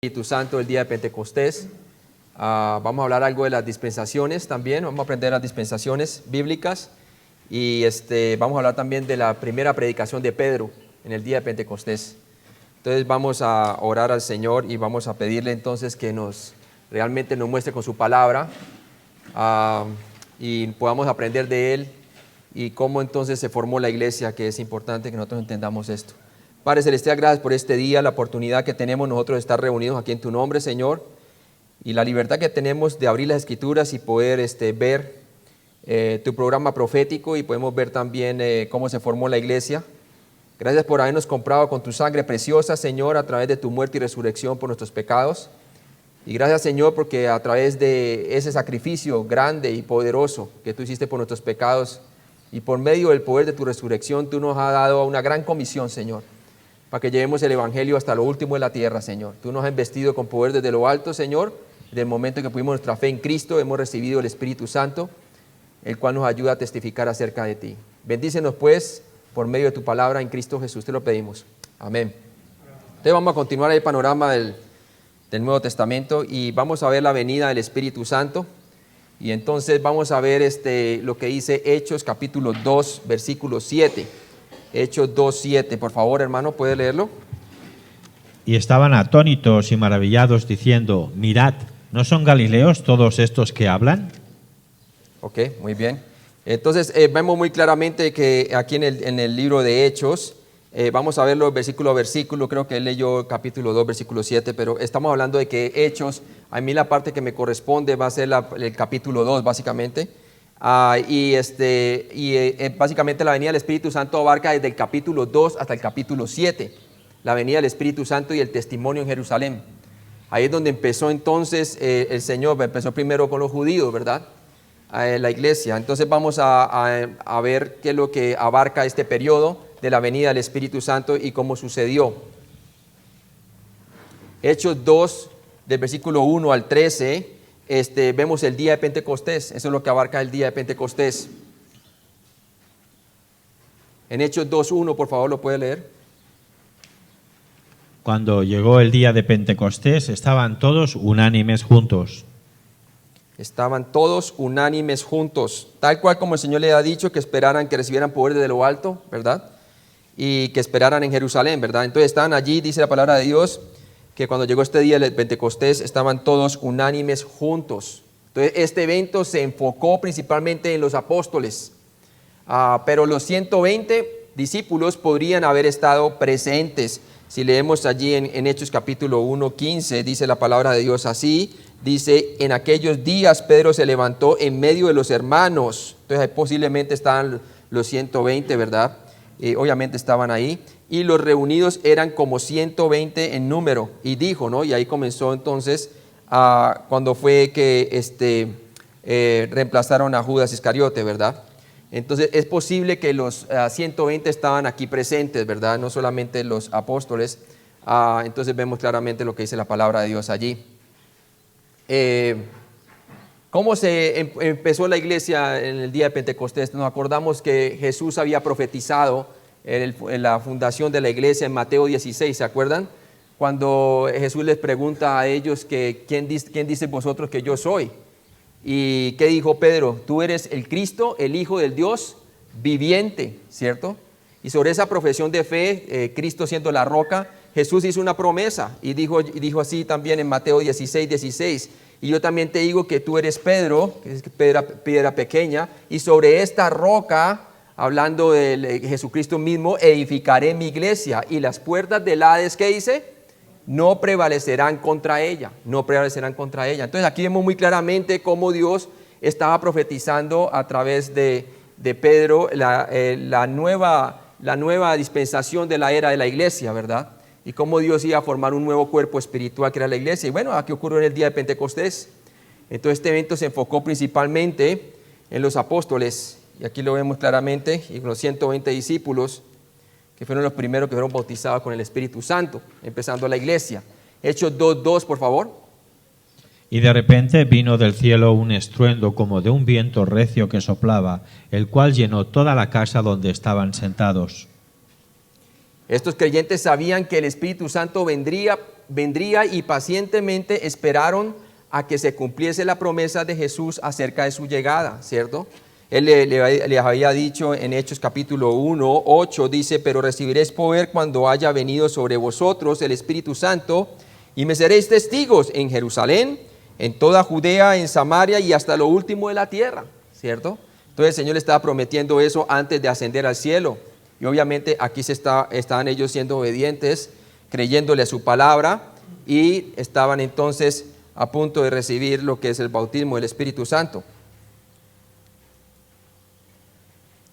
Espíritu Santo el día de Pentecostés. Vamos a hablar algo de las dispensaciones también, vamos a aprender las dispensaciones bíblicas y vamos a hablar también de la primera predicación de Pedro en el día de Pentecostés. Entonces vamos a orar al Señor y vamos a pedirle entonces que realmente nos muestre con su palabra y podamos aprender de Él y cómo entonces se formó la iglesia, que es importante que nosotros entendamos esto. Padre Celestial, gracias por este día, la oportunidad que tenemos nosotros de estar reunidos aquí en tu nombre, Señor, y la libertad que tenemos de abrir las Escrituras y poder ver tu programa profético y podemos ver también cómo se formó la iglesia. Gracias por habernos comprado con tu sangre preciosa, Señor, a través de tu muerte y resurrección por nuestros pecados. Y gracias, Señor, porque a través de ese sacrificio grande y poderoso que tú hiciste por nuestros pecados y por medio del poder de tu resurrección, tú nos has dado una gran comisión, Señor, para que llevemos el Evangelio hasta lo último de la tierra, Señor. Tú nos has investido con poder desde lo alto, Señor. Desde el momento en que pusimos nuestra fe en Cristo, hemos recibido el Espíritu Santo, el cual nos ayuda a testificar acerca de ti. Bendícenos, pues, por medio de tu palabra en Cristo Jesús, te lo pedimos. Amén. Entonces vamos a continuar el panorama del Nuevo Testamento y vamos a ver la venida del Espíritu Santo. Y entonces vamos a ver lo que dice Hechos capítulo 2, versículo 7. Hechos 2:7, por favor, hermano, ¿puede leerlo? Y estaban atónitos y maravillados diciendo: mirad, ¿no son galileos todos estos que hablan? Ok, muy bien. Entonces vemos muy claramente que aquí en el libro de Hechos, vamos a verlo versículo a versículo, creo que él leyó capítulo 2, versículo 7, pero estamos hablando de que Hechos, a mí la parte que me corresponde va a ser el capítulo 2, básicamente. Básicamente la venida del Espíritu Santo abarca desde el capítulo 2 hasta el capítulo 7, la venida del Espíritu Santo y el testimonio en Jerusalén. Ahí es donde empezó entonces el Señor, empezó primero con los judíos, ¿verdad? La iglesia. Entonces vamos a ver qué es lo que abarca este periodo de la venida del Espíritu Santo y cómo sucedió. Hechos 2, del versículo 1 al 13, vemos el día de Pentecostés. Eso es lo que abarca el día de Pentecostés. En Hechos 2:1, por favor, ¿lo puede leer? Cuando llegó el día de Pentecostés, estaban todos unánimes juntos. Estaban todos unánimes juntos, tal cual como el Señor le ha dicho, que esperaran que recibieran poder de lo alto, ¿verdad? Y que esperaran en Jerusalén, ¿verdad? Entonces estaban allí, dice la palabra de Dios, que cuando llegó este día de Pentecostés estaban todos unánimes juntos. Entonces este evento se enfocó principalmente en los apóstoles, pero los 120 discípulos podrían haber estado presentes. Si leemos allí en Hechos capítulo 1:15, dice la palabra de Dios así, dice: en aquellos días Pedro se levantó en medio de los hermanos. Entonces ahí posiblemente estaban los 120, ¿verdad? Obviamente estaban ahí. Y los reunidos eran como 120 en número. Y dijo, ¿no? Y ahí comenzó entonces cuando fue que reemplazaron a Judas Iscariote, ¿verdad? Entonces es posible que los 120 estaban aquí presentes, ¿verdad? No solamente los apóstoles. Entonces vemos claramente lo que dice la palabra de Dios allí. ¿Cómo se empezó la iglesia en el día de Pentecostés? Nos acordamos que Jesús había profetizado en la fundación de la iglesia en Mateo 16, ¿se acuerdan? Cuando Jesús les pregunta a ellos que ¿quién dice vosotros que yo soy? ¿Y qué dijo Pedro? Tú eres el Cristo, el Hijo del Dios viviente, ¿cierto? Y sobre esa profesión de fe, Cristo siendo la roca, Jesús hizo una promesa y dijo así también en Mateo 16:16. Y yo también te digo que tú eres Pedro, que es piedra pequeña, y sobre esta roca, hablando de Jesucristo mismo, edificaré mi iglesia, y las puertas del Hades, ¿qué dice? No prevalecerán contra ella, no prevalecerán contra ella. Entonces aquí vemos muy claramente cómo Dios estaba profetizando a través de Pedro la nueva dispensación de la era de la iglesia, ¿verdad? Y cómo Dios iba a formar un nuevo cuerpo espiritual que era la iglesia. Y bueno, aquí ocurrió en el día de Pentecostés. Entonces este evento se enfocó principalmente en los apóstoles, y aquí lo vemos claramente, y los 120 discípulos, que fueron los primeros que fueron bautizados con el Espíritu Santo, empezando la iglesia. Hechos 2:2, por favor. Y de repente vino del cielo un estruendo como de un viento recio que soplaba, el cual llenó toda la casa donde estaban sentados. Estos creyentes sabían que el Espíritu Santo vendría vendría y pacientemente esperaron a que se cumpliese la promesa de Jesús acerca de su llegada, ¿cierto? Él les había dicho en Hechos capítulo 1, 8, dice: pero recibiréis poder cuando haya venido sobre vosotros el Espíritu Santo, y me seréis testigos en Jerusalén, en toda Judea, en Samaria y hasta lo último de la tierra, ¿cierto? Entonces el Señor le estaba prometiendo eso antes de ascender al cielo. Y obviamente aquí estaban ellos siendo obedientes, creyéndole a su palabra, y estaban entonces a punto de recibir lo que es el bautismo del Espíritu Santo.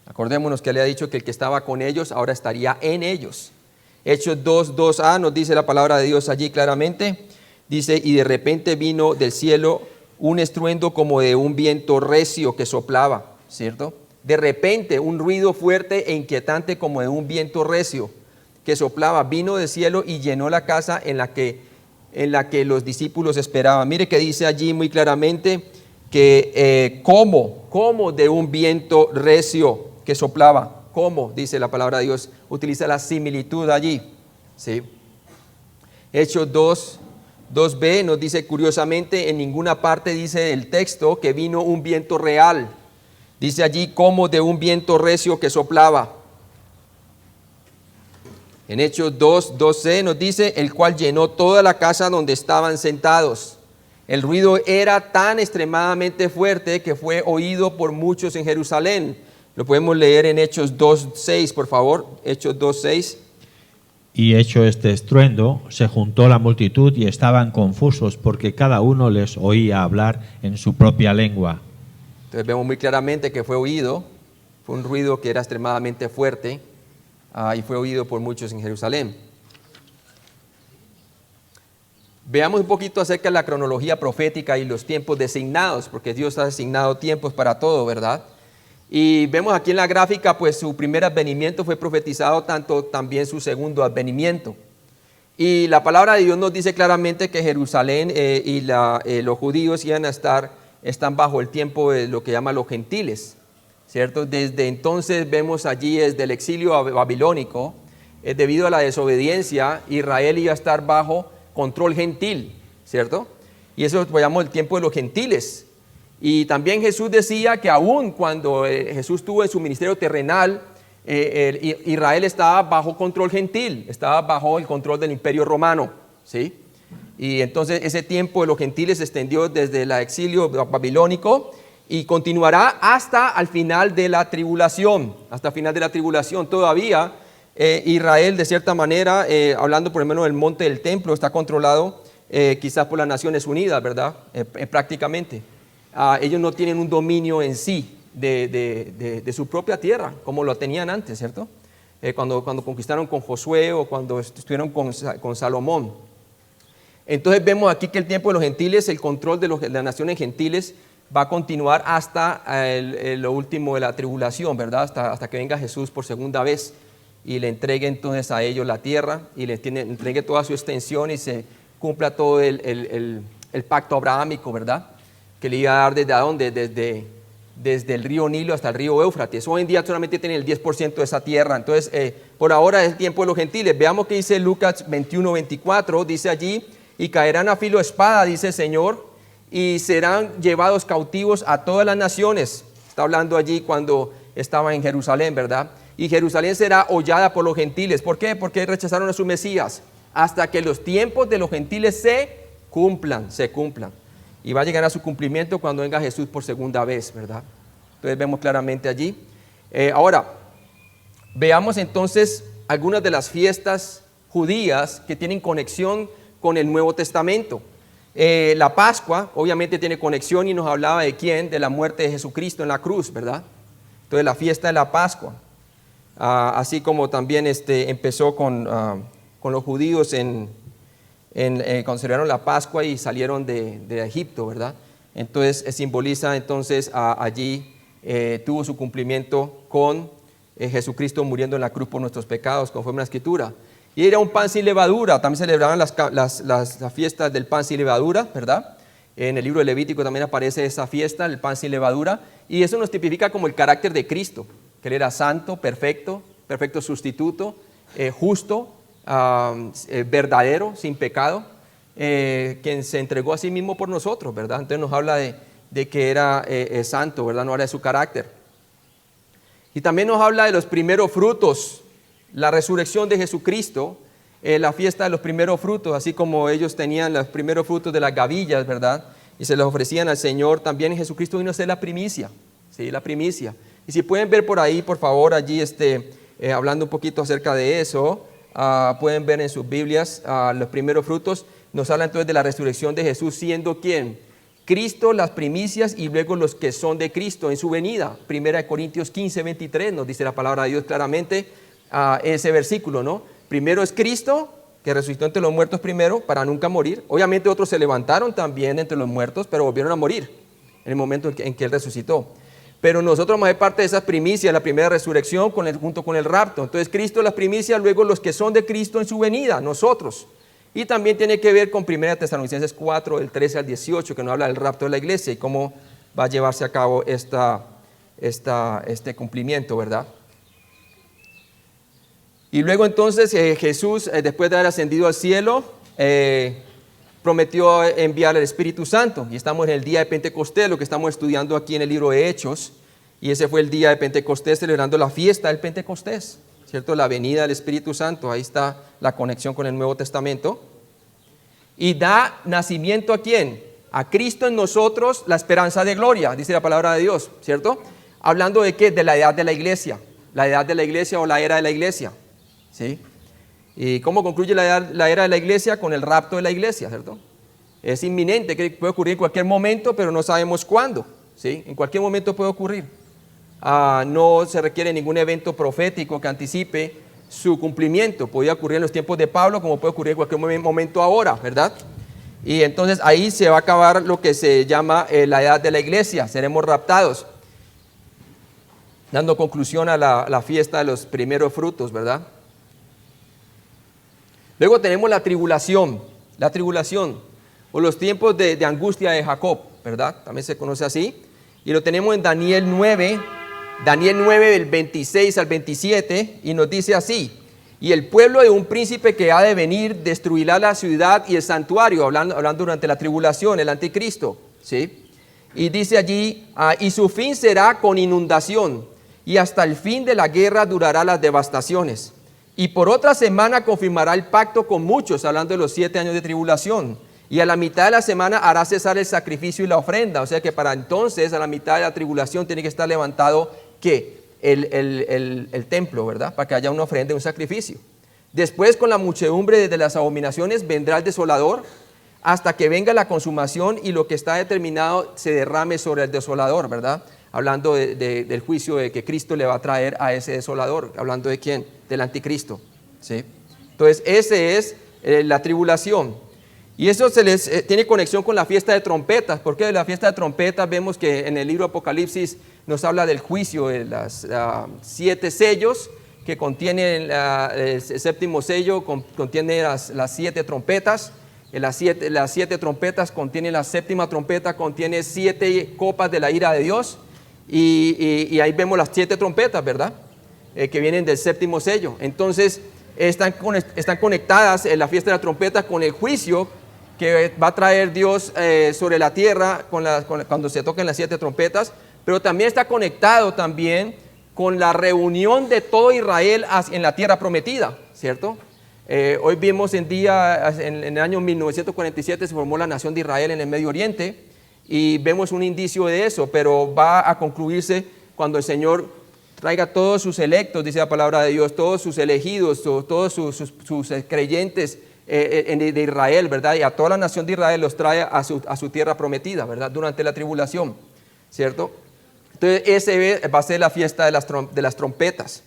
Acordémonos que le ha dicho que el que estaba con ellos ahora estaría en ellos. Hechos 2:2a nos dice la palabra de Dios allí claramente. Dice: y de repente vino del cielo un estruendo como de un viento recio que soplaba, ¿cierto? De repente un ruido fuerte e inquietante como de un viento recio que soplaba, vino del cielo y llenó la casa en la que los discípulos esperaban. Mire que dice allí muy claramente que como de un viento recio que soplaba. ¿Cómo? Dice la palabra de Dios, utiliza la similitud allí, ¿sí? Hechos 2:2b nos dice curiosamente, en ninguna parte dice el texto que vino un viento real. Dice allí como de un viento recio que soplaba. En Hechos 2:12 nos dice: el cual llenó toda la casa donde estaban sentados. El ruido era tan extremadamente fuerte que fue oído por muchos en Jerusalén. Lo podemos leer en Hechos 2:6, por favor. Hechos 2:6. Y hecho este estruendo, se juntó la multitud y estaban confusos, porque cada uno les oía hablar en su propia lengua. Entonces vemos muy claramente que fue oído, fue un ruido que era extremadamente fuerte, y fue oído por muchos en Jerusalén. Veamos un poquito acerca de la cronología profética y los tiempos designados, porque Dios ha designado tiempos para todo, ¿verdad? Y vemos aquí en la gráfica, pues su primer advenimiento fue profetizado, tanto también su segundo advenimiento. Y la palabra de Dios nos dice claramente que Jerusalén y los judíos están bajo el tiempo de lo que llaman los gentiles, ¿cierto? Desde entonces vemos allí desde el exilio babilónico, debido a la desobediencia, Israel iba a estar bajo control gentil, ¿cierto? Y eso lo llamamos el tiempo de los gentiles. Y también Jesús decía que aún cuando Jesús estuvo en su ministerio terrenal, Israel estaba bajo control gentil, estaba bajo el control del imperio romano, ¿sí? Y entonces ese tiempo de los gentiles se extendió desde el exilio babilónico y continuará hasta el final de la tribulación, hasta el final de la tribulación. Todavía Israel, de cierta manera, hablando por lo menos del monte del templo, está controlado quizás por las Naciones Unidas, ¿verdad? Prácticamente. Ellos no tienen un dominio en sí de su propia tierra, como lo tenían antes, ¿cierto? Cuando conquistaron con Josué o cuando estuvieron con Salomón. Entonces vemos aquí que el tiempo de los gentiles, el control de las naciones gentiles va a continuar hasta lo último de la tribulación, ¿verdad? Hasta que venga Jesús por segunda vez y le entregue entonces a ellos la tierra y le entregue toda su extensión y se cumpla todo el pacto abrahámico, ¿verdad? Que le iba a dar desde dónde, desde el río Nilo hasta el río Éufrates. Hoy en día solamente tienen el 10% de esa tierra. Entonces, por ahora es el tiempo de los gentiles. Veamos que dice Lucas 21:24, dice allí: y caerán a filo de espada, dice el Señor, y serán llevados cautivos a todas las naciones. Está hablando allí cuando estaba en Jerusalén, ¿verdad? Y Jerusalén será hollada por los gentiles. ¿Por qué? Porque rechazaron a su Mesías. Hasta que los tiempos de los gentiles se cumplan. Y va a llegar a su cumplimiento cuando venga Jesús por segunda vez, ¿verdad? Entonces vemos claramente allí. Ahora, veamos entonces algunas de las fiestas judías que tienen conexión con el Nuevo Testamento. La Pascua obviamente tiene conexión y nos hablaba de quién, de la muerte de Jesucristo en la cruz, ¿verdad? Entonces la fiesta de la Pascua, así como también empezó con los judíos cuando celebraron la Pascua y salieron de Egipto, ¿verdad? Entonces simboliza entonces allí tuvo su cumplimiento con Jesucristo muriendo en la cruz por nuestros pecados, conforme a la Escritura. Y era un pan sin levadura. También celebraban las fiestas del pan sin levadura, ¿verdad? En el libro de Levítico también aparece esa fiesta, el pan sin levadura, y eso nos tipifica como el carácter de Cristo, que Él era santo, perfecto sustituto, justo, verdadero, sin pecado, quien se entregó a sí mismo por nosotros, ¿verdad? Entonces nos habla de que era santo, ¿verdad? No habla de su carácter. Y también nos habla de los primeros frutos, la resurrección de Jesucristo, la fiesta de los primeros frutos, así como ellos tenían los primeros frutos de las gavillas, ¿verdad? Y se los ofrecían al Señor, también Jesucristo vino a ser la primicia, ¿sí? La primicia. Y si pueden ver por ahí, por favor, allí hablando un poquito acerca de eso, pueden ver en sus Biblias los primeros frutos. Nos habla entonces de la resurrección de Jesús, siendo ¿quién? Cristo, las primicias, y luego los que son de Cristo en su venida. 1 Corintios 15, 23 nos dice la palabra de Dios claramente, ese versículo, ¿no? Primero es Cristo, que resucitó entre los muertos primero para nunca morir. Obviamente otros se levantaron también entre los muertos, pero volvieron a morir en el momento en que Él resucitó. Pero nosotros vamos a ser parte de esas primicias, la primera resurrección junto con el rapto. Entonces Cristo las primicias, luego los que son de Cristo en su venida, nosotros. Y también tiene que ver con 1 Tesalonicenses 4, del 13 al 18, que nos habla del rapto de la iglesia y cómo va a llevarse a cabo este cumplimiento, ¿verdad? Y luego entonces Jesús, después de haber ascendido al cielo, prometió enviar el Espíritu Santo. Y estamos en el día de Pentecostés, lo que estamos estudiando aquí en el libro de Hechos. Y ese fue el día de Pentecostés, celebrando la fiesta del Pentecostés, ¿cierto? La venida del Espíritu Santo. Ahí está la conexión con el Nuevo Testamento. Y da nacimiento ¿a quién? A Cristo en nosotros, la esperanza de gloria, dice la palabra de Dios, ¿cierto? Hablando de qué? De la edad de la iglesia. La edad de la iglesia o la era de la iglesia, ¿sí? ¿Y cómo concluye la era de la iglesia? Con el rapto de la iglesia, ¿cierto? Es inminente, que puede ocurrir en cualquier momento, pero no sabemos cuándo, ¿sí? En cualquier momento puede ocurrir. No se requiere ningún evento profético que anticipe su cumplimiento. Podía ocurrir en los tiempos de Pablo, como puede ocurrir en cualquier momento ahora, ¿verdad? Y entonces ahí se va a acabar lo que se llama la edad de la iglesia. Seremos raptados, dando conclusión a la fiesta de los primeros frutos, ¿verdad? Luego tenemos la tribulación, o los tiempos de angustia de Jacob, ¿verdad? También se conoce así. Y lo tenemos en Daniel 9 del 26 al 27, y nos dice así: y el pueblo de un príncipe que ha de venir destruirá la ciudad y el santuario, hablando durante la tribulación, el anticristo, ¿sí? Y dice allí, y su fin será con inundación, y hasta el fin de la guerra durará las devastaciones. Y por otra semana confirmará el pacto con muchos, hablando de los 7 años de tribulación. Y a la mitad de la semana hará cesar el sacrificio y la ofrenda. O sea que para entonces, a la mitad de la tribulación, tiene que estar levantado, ¿qué? El templo, ¿verdad? Para que haya una ofrenda y un sacrificio. Después, con la muchedumbre de las abominaciones, vendrá el desolador, hasta que venga la consumación y lo que está determinado se derrame sobre el desolador, ¿verdad? Hablando del juicio de que Cristo le va a traer a ese desolador. ¿Hablando de quién? Del anticristo, ¿sí? Entonces, ese es la tribulación. Y eso tiene conexión con la fiesta de trompetas, porque de la fiesta de trompetas vemos que en el libro Apocalipsis nos habla del juicio de las 7 sellos que contienen el séptimo sello, contiene las 7 trompetas. Las 7 trompetas contienen la séptima trompeta, contiene 7 copas de la ira de Dios, y ahí vemos las 7 trompetas, ¿verdad? Que vienen del séptimo sello. Entonces están conectadas en la fiesta de la trompeta con el juicio que va a traer Dios sobre la tierra cuando se toquen las 7 trompetas, pero también está conectado también con la reunión de todo Israel en la tierra prometida, ¿cierto? Hoy vimos en el año 1947 se formó la nación de Israel en el Medio Oriente, y vemos un indicio de eso, pero va a concluirse cuando el Señor traiga todos sus electos, dice la palabra de Dios, todos sus elegidos, todos sus creyentes de Israel, ¿verdad? Y a toda la nación de Israel los trae a su tierra prometida, ¿verdad? Durante la tribulación, ¿cierto? Entonces ese va a ser la fiesta de las trompetas.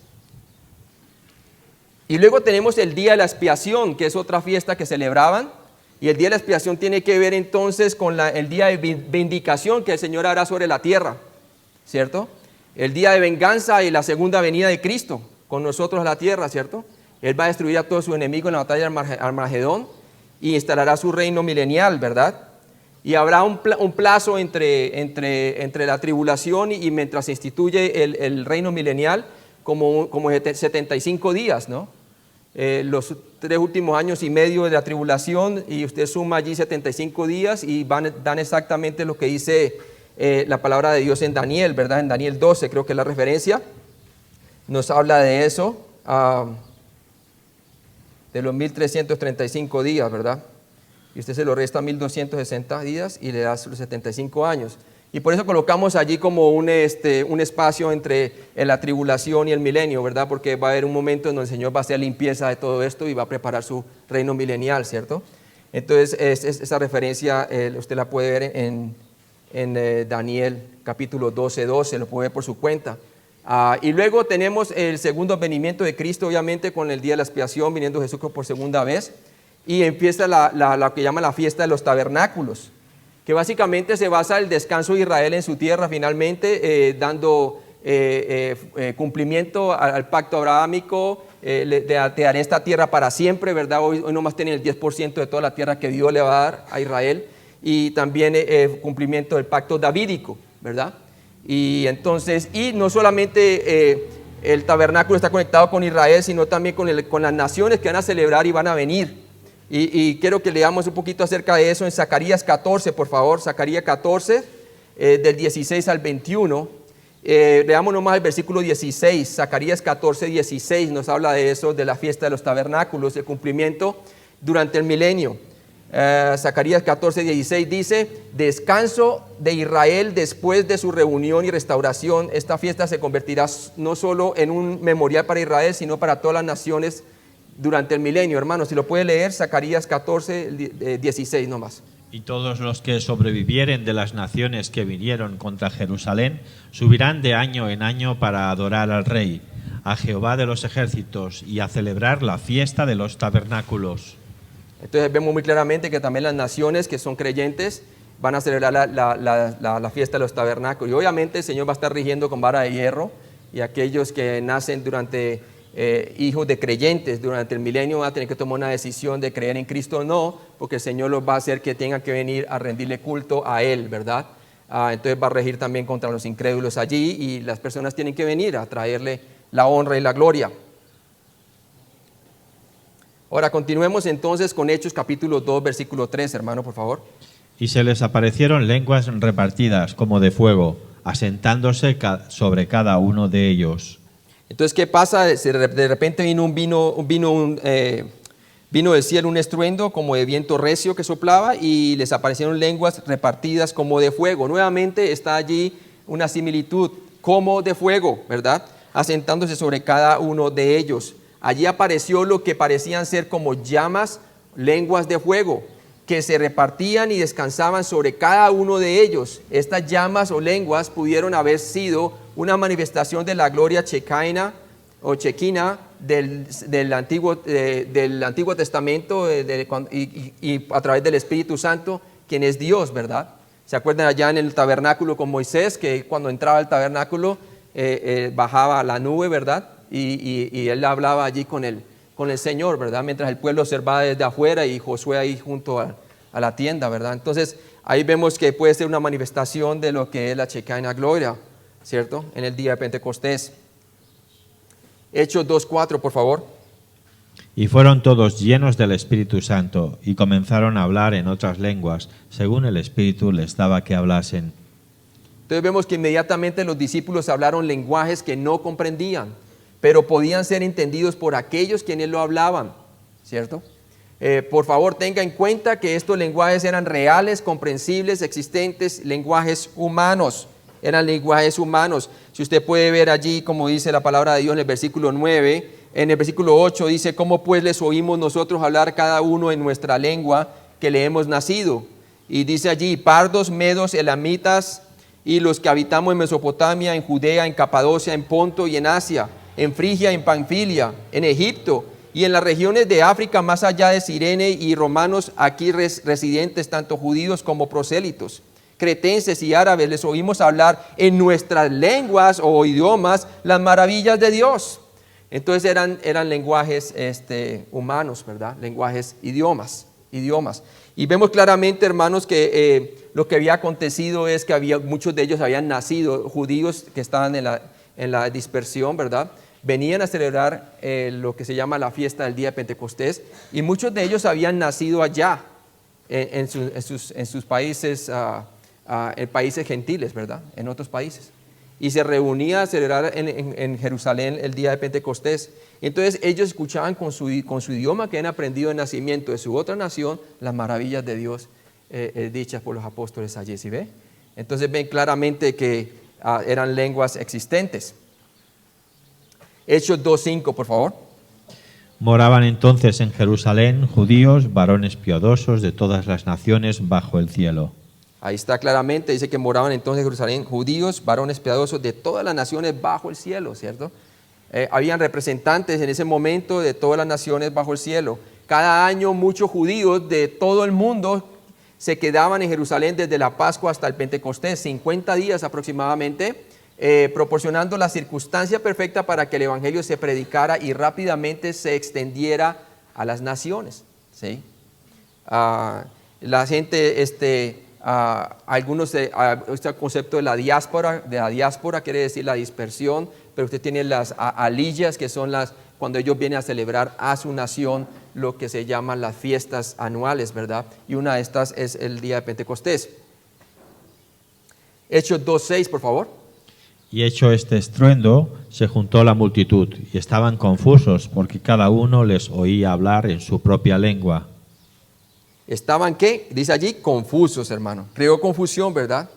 Y luego tenemos el día de la expiación, que es otra fiesta que celebraban. Y el día de la expiación tiene que ver entonces con el día de vindicación que el Señor hará sobre la tierra, ¿cierto? El día de venganza y la segunda venida de Cristo con nosotros a la tierra, ¿cierto? Él va a destruir a todos sus enemigos en la batalla de Armagedón y instalará su reino milenial, ¿verdad? Y habrá un plazo entre la tribulación y mientras se instituye el reino milenial como 75 días, ¿no? los 3 últimos años y medio de la tribulación, y usted suma allí 75 días y dan exactamente lo que dice la palabra de Dios en Daniel, ¿verdad? En Daniel 12 creo que es la referencia, nos habla de eso, de los 1335 días, ¿verdad? Y usted se lo resta 1260 días y le da los 75 años. Y por eso colocamos allí como un espacio entre la tribulación y el milenio, ¿verdad? Porque va a haber un momento en donde el Señor va a hacer limpieza de todo esto y va a preparar su reino milenial, ¿cierto? Entonces, esa referencia usted la puede ver en Daniel capítulo 12, lo puede ver por su cuenta. Y luego tenemos el segundo venimiento de Cristo, obviamente, con el día de la expiación, viniendo Jesús por segunda vez. Y empieza lo que llama la fiesta de los tabernáculos, que básicamente se basa en el descanso de Israel en su tierra, finalmente dando cumplimiento al pacto abrahámico, te daré esta tierra para siempre, ¿verdad? Hoy nomás tienen el 10% de toda la tierra que Dios le va a dar a Israel, y también cumplimiento del pacto davídico, ¿verdad? Y entonces, y no solamente el tabernáculo está conectado con Israel, sino también con las naciones que van a celebrar y van a venir. Y quiero que leamos un poquito acerca de eso en Zacarías 14, por favor. Zacarías 14, del 16 al 21. Leamos nomás el versículo 16. Zacarías 14, 16 nos habla de eso, de la fiesta de los tabernáculos, el cumplimiento durante el milenio. Zacarías 14, 16 dice: descanso de Israel después de su reunión y restauración. Esta fiesta se convertirá no solo en un memorial para Israel, sino para todas las naciones durante el milenio. Hermanos, si lo puede leer, Zacarías 14, 16 nomás. Y todos los que sobrevivieren de las naciones que vinieron contra Jerusalén subirán de año en año para adorar al Rey, a Jehová de los ejércitos, y a celebrar la fiesta de los tabernáculos. Entonces vemos muy claramente que también las naciones que son creyentes van a celebrar la fiesta de los tabernáculos. Y obviamente el Señor va a estar rigiendo con vara de hierro, y aquellos que nacen durante hijos de creyentes durante el milenio van a tener que tomar una decisión de creer en Cristo o no, porque el Señor los va a hacer que tengan que venir a rendirle culto a Él, ¿verdad? Entonces va a regir también contra los incrédulos allí, y las personas tienen que venir a traerle la honra y la gloria. Ahora continuemos entonces con Hechos capítulo 2, versículo 3, hermano, por favor. Y se les aparecieron lenguas repartidas como de fuego, asentándose sobre cada uno de ellos. Entonces, ¿qué pasa? De repente vino del cielo un estruendo como de viento recio que soplaba, y les aparecieron lenguas repartidas como de fuego. Nuevamente está allí una similitud, como de fuego, ¿verdad? Asentándose sobre cada uno de ellos. Allí apareció lo que parecían ser como llamas, lenguas de fuego, que se repartían y descansaban sobre cada uno de ellos. Estas llamas o lenguas pudieron haber sido una manifestación de la gloria checaina o chequina del Antiguo Testamento, y a través del Espíritu Santo, quien es Dios, ¿verdad? ¿Se acuerdan allá en el tabernáculo con Moisés, que cuando entraba al tabernáculo bajaba la nube, ¿verdad? Y él hablaba allí con el Señor, ¿verdad? Mientras el pueblo observaba desde afuera, y Josué ahí junto a la tienda, ¿verdad? Entonces ahí vemos que puede ser una manifestación de lo que es la chequina gloria, ¿cierto? En el día de Pentecostés. Hechos 2:4, por favor. Y fueron todos llenos del Espíritu Santo, y comenzaron a hablar en otras lenguas, según el Espíritu les daba que hablasen. Entonces vemos que inmediatamente los discípulos hablaron lenguajes que no comprendían, pero podían ser entendidos por aquellos quienes lo hablaban, ¿cierto? Por favor, tenga en cuenta que estos lenguajes eran reales, comprensibles, existentes, lenguajes humanos. Eran lenguajes humanos. Si usted puede ver allí, como dice la palabra de Dios en el versículo 9, en el versículo 8 dice: ¿cómo pues les oímos nosotros hablar cada uno en nuestra lengua que le hemos nacido? Y dice allí: pardos, medos, elamitas, y los que habitamos en Mesopotamia, en Judea, en Capadocia, en Ponto y en Asia, en Frigia, en Panfilia, en Egipto, y en las regiones de África más allá de Cirene, y romanos aquí residentes, tanto judíos como prosélitos, cretenses y árabes, les oímos hablar en nuestras lenguas o idiomas las maravillas de Dios. Entonces eran lenguajes humanos, ¿verdad? Lenguajes, idiomas. Y vemos claramente, hermanos, que lo que había acontecido es que muchos de ellos habían nacido, judíos que estaban en la dispersión, ¿verdad? venían a celebrar lo que se llama la fiesta del día de Pentecostés, y muchos de ellos habían nacido allá, en sus países, en países gentiles, ¿verdad? En otros países. Y se reunían a celebrar en Jerusalén el día de Pentecostés. Entonces ellos escuchaban con su idioma que han aprendido de nacimiento de su otra nación las maravillas de Dios dichas por los apóstoles allí, ¿sí ve? Entonces ven claramente que eran lenguas existentes. Hechos 2:5, por favor. Moraban entonces en Jerusalén judíos, varones piadosos de todas las naciones bajo el cielo. Ahí está claramente, dice que moraban entonces en Jerusalén judíos, varones piadosos de todas las naciones bajo el cielo, ¿cierto? Habían representantes en ese momento de todas las naciones bajo el cielo. Cada año muchos judíos de todo el mundo se quedaban en Jerusalén desde la Pascua hasta el Pentecostés, 50 días aproximadamente, proporcionando la circunstancia perfecta para que el Evangelio se predicara y rápidamente se extendiera a las naciones, ¿sí? La gente, algunos, este concepto de la diáspora quiere decir la dispersión, pero usted tiene las aliyas, que son cuando ellos vienen a celebrar a su nación lo que se llaman las fiestas anuales, ¿verdad? Y una de estas es el día de Pentecostés. Hechos 2:6, por favor. Y hecho este estruendo, se juntó la multitud, y estaban confusos, porque cada uno les oía hablar en su propia lengua. ¿Estaban qué? Dice allí, confusos, hermano. Creó confusión, ¿verdad?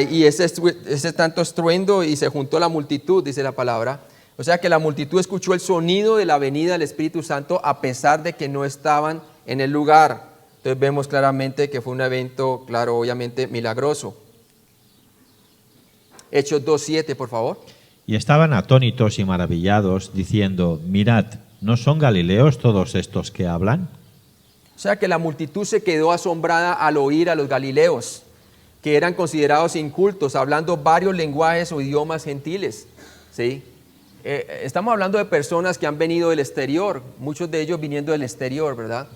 Y ese tanto estruendo, y se juntó la multitud, dice la palabra. O sea que la multitud escuchó el sonido de la venida del Espíritu Santo a pesar de que no estaban en el lugar. Entonces vemos claramente que fue un evento, claro, obviamente milagroso. Hechos 2:7, por favor. Y estaban atónitos y maravillados, diciendo, mirad, ¿no son galileos todos estos que hablan? O sea que la multitud se quedó asombrada al oír a los galileos, que eran considerados incultos, hablando varios lenguajes o idiomas gentiles, ¿sí? Estamos hablando de personas que han venido del exterior, muchos de ellos viniendo del exterior, ¿verdad?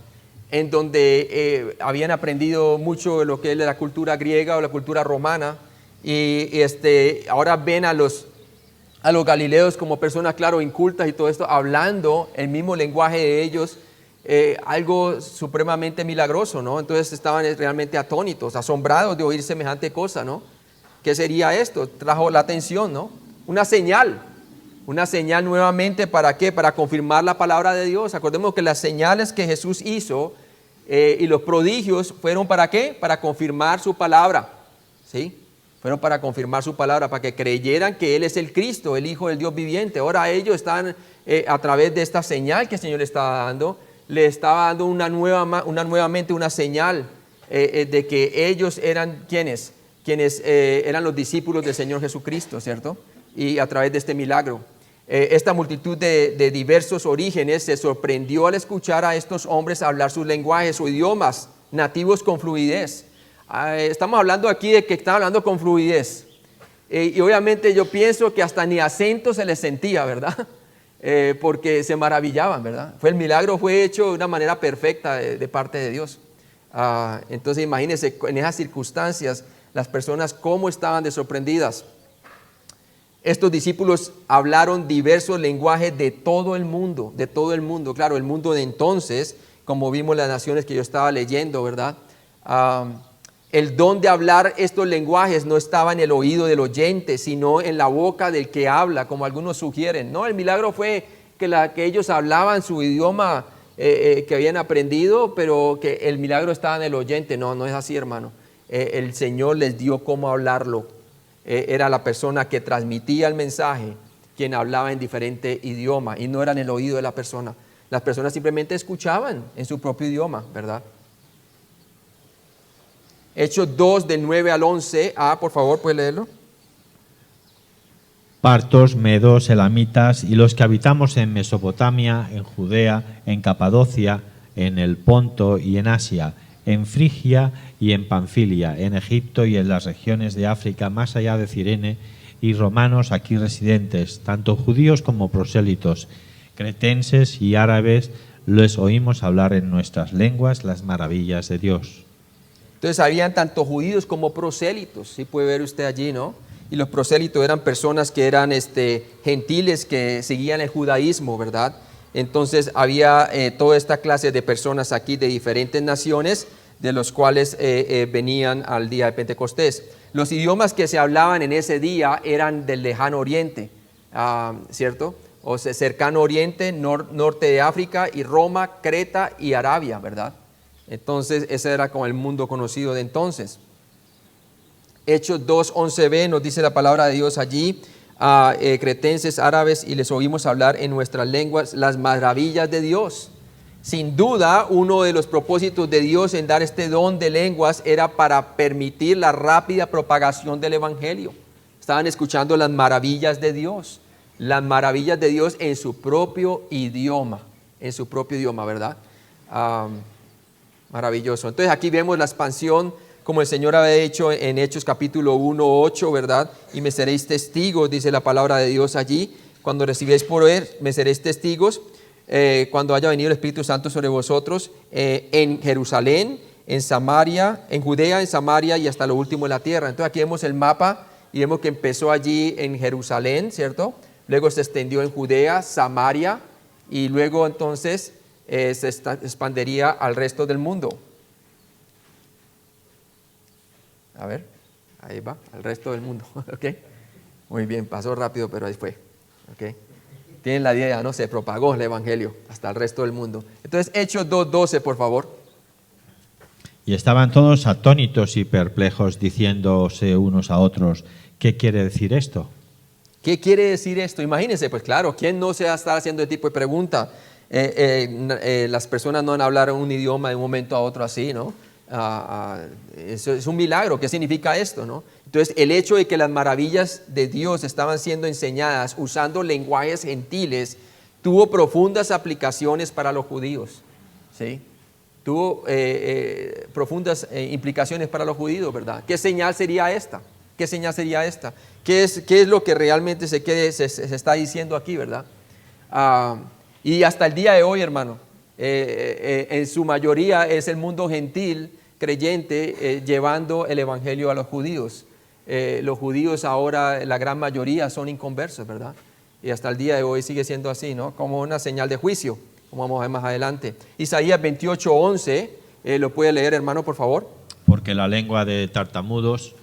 En donde habían aprendido mucho de lo que es la cultura griega o la cultura romana, y ahora ven a los galileos como personas, claro, incultas y todo esto, hablando el mismo lenguaje de ellos, algo supremamente milagroso, ¿no? Entonces estaban realmente atónitos, asombrados de oír semejante cosa, ¿no? ¿Qué sería esto? Trajo la atención, ¿no? Una señal nuevamente, ¿para qué? Para confirmar la palabra de Dios. Acordemos que las señales que Jesús hizo y los prodigios fueron ¿para qué? Para confirmar su palabra, ¿sí? Fueron para confirmar su palabra, para que creyeran que Él es el Cristo, el Hijo del Dios viviente. Ahora ellos están, a través de esta señal que el Señor le estaba dando nuevamente una señal de que ellos eran quienes eran los discípulos del Señor Jesucristo, ¿cierto? Y a través de este milagro. Esta multitud de diversos orígenes se sorprendió al escuchar a estos hombres hablar sus lenguajes o idiomas nativos con fluidez. Estamos hablando aquí de que están hablando con fluidez. Y obviamente yo pienso que hasta ni acento se les sentía, ¿verdad? Porque se maravillaban, ¿verdad? El milagro fue hecho de una manera perfecta de parte de Dios. Entonces imagínense en esas circunstancias las personas cómo estaban de sorprendidas. Estos discípulos hablaron diversos lenguajes de todo el mundo, claro, el mundo de entonces, como vimos las naciones que yo estaba leyendo, ¿verdad? El don de hablar estos lenguajes no estaba en el oído del oyente, sino en la boca del que habla, como algunos sugieren. No, el milagro fue que ellos hablaban su idioma que habían aprendido, pero que el milagro estaba en el oyente. No, no es así, hermano. El Señor les dio cómo hablarlo. Era la persona que transmitía el mensaje, quien hablaba en diferente idioma, y no era en el oído de la persona. Las personas simplemente escuchaban en su propio idioma, ¿verdad? Hechos 2, del 9 al 11. Por favor, ¿puede leerlo? Partos, medos, elamitas y los que habitamos en Mesopotamia, en Judea, en Capadocia, en el Ponto y en Asia, en Frigia y en Panfilia, en Egipto y en las regiones de África más allá de Cirene, y romanos aquí residentes, tanto judíos como prosélitos, cretenses y árabes, les oímos hablar en nuestras lenguas las maravillas de Dios. Entonces habían tanto judíos como prosélitos, sí puede ver usted allí, ¿no? y los prosélitos eran personas que eran gentiles que seguían el judaísmo, ¿verdad? Entonces había toda esta clase de personas aquí de diferentes naciones, de los cuales venían al día de Pentecostés. Los idiomas que se hablaban en ese día eran del lejano oriente, ¿cierto? O sea, cercano oriente, norte de África y Roma, Creta y Arabia, ¿verdad? Entonces ese era como el mundo conocido de entonces. Hechos 2:11b nos dice la palabra de Dios allí, cretenses, árabes, y les oímos hablar en nuestras lenguas las maravillas de Dios. Sin duda, uno de los propósitos de Dios en dar este don de lenguas era para permitir la rápida propagación del Evangelio. Estaban escuchando las maravillas de Dios en su propio idioma, ¿verdad? Maravilloso. Entonces aquí vemos la expansión, como el Señor había hecho en Hechos capítulo 1:8, ¿verdad? Y me seréis testigos, dice la palabra de Dios allí. Cuando recibáis poder, me seréis testigos. Cuando haya venido el Espíritu Santo sobre vosotros, en Jerusalén, en Samaria, en Judea, en Samaria y hasta lo último de la tierra. Entonces aquí vemos el mapa y vemos que empezó allí en Jerusalén, ¿cierto? Luego se extendió en Judea, Samaria, y luego entonces se expandería al resto del mundo. A ver, ahí va, al resto del mundo. ¿Ok? Muy bien, pasó rápido, pero ahí fue. ¿Ok? Tienen la idea, ¿no? Se propagó el Evangelio hasta el resto del mundo. Entonces, Hechos 2:12, por favor. Y estaban todos atónitos y perplejos, diciéndose unos a otros, ¿qué quiere decir esto? ¿Qué quiere decir esto? Imagínense, pues claro, ¿quién no se va a estar haciendo este tipo de pregunta? Las personas no van a hablar un idioma de un momento a otro así, ¿no? Eso es un milagro. ¿Qué significa esto, no? Entonces, el hecho de que las maravillas de Dios estaban siendo enseñadas usando lenguajes gentiles tuvo profundas aplicaciones para los judíos, ¿sí? Tuvo profundas implicaciones para los judíos, ¿verdad? ¿Qué señal sería esta? ¿Qué señal sería esta? ¿Qué es lo que realmente se está diciendo aquí, verdad? Y hasta el día de hoy, hermano, en su mayoría es el mundo gentil creyente llevando el evangelio a los judíos. Los judíos ahora, la gran mayoría son inconversos, ¿verdad? Y hasta el día de hoy sigue siendo así, ¿no? Como una señal de juicio, como vamos a ver más adelante. Isaías 28:11, ¿lo puede leer, hermano, por favor? Porque en lengua de tartamudos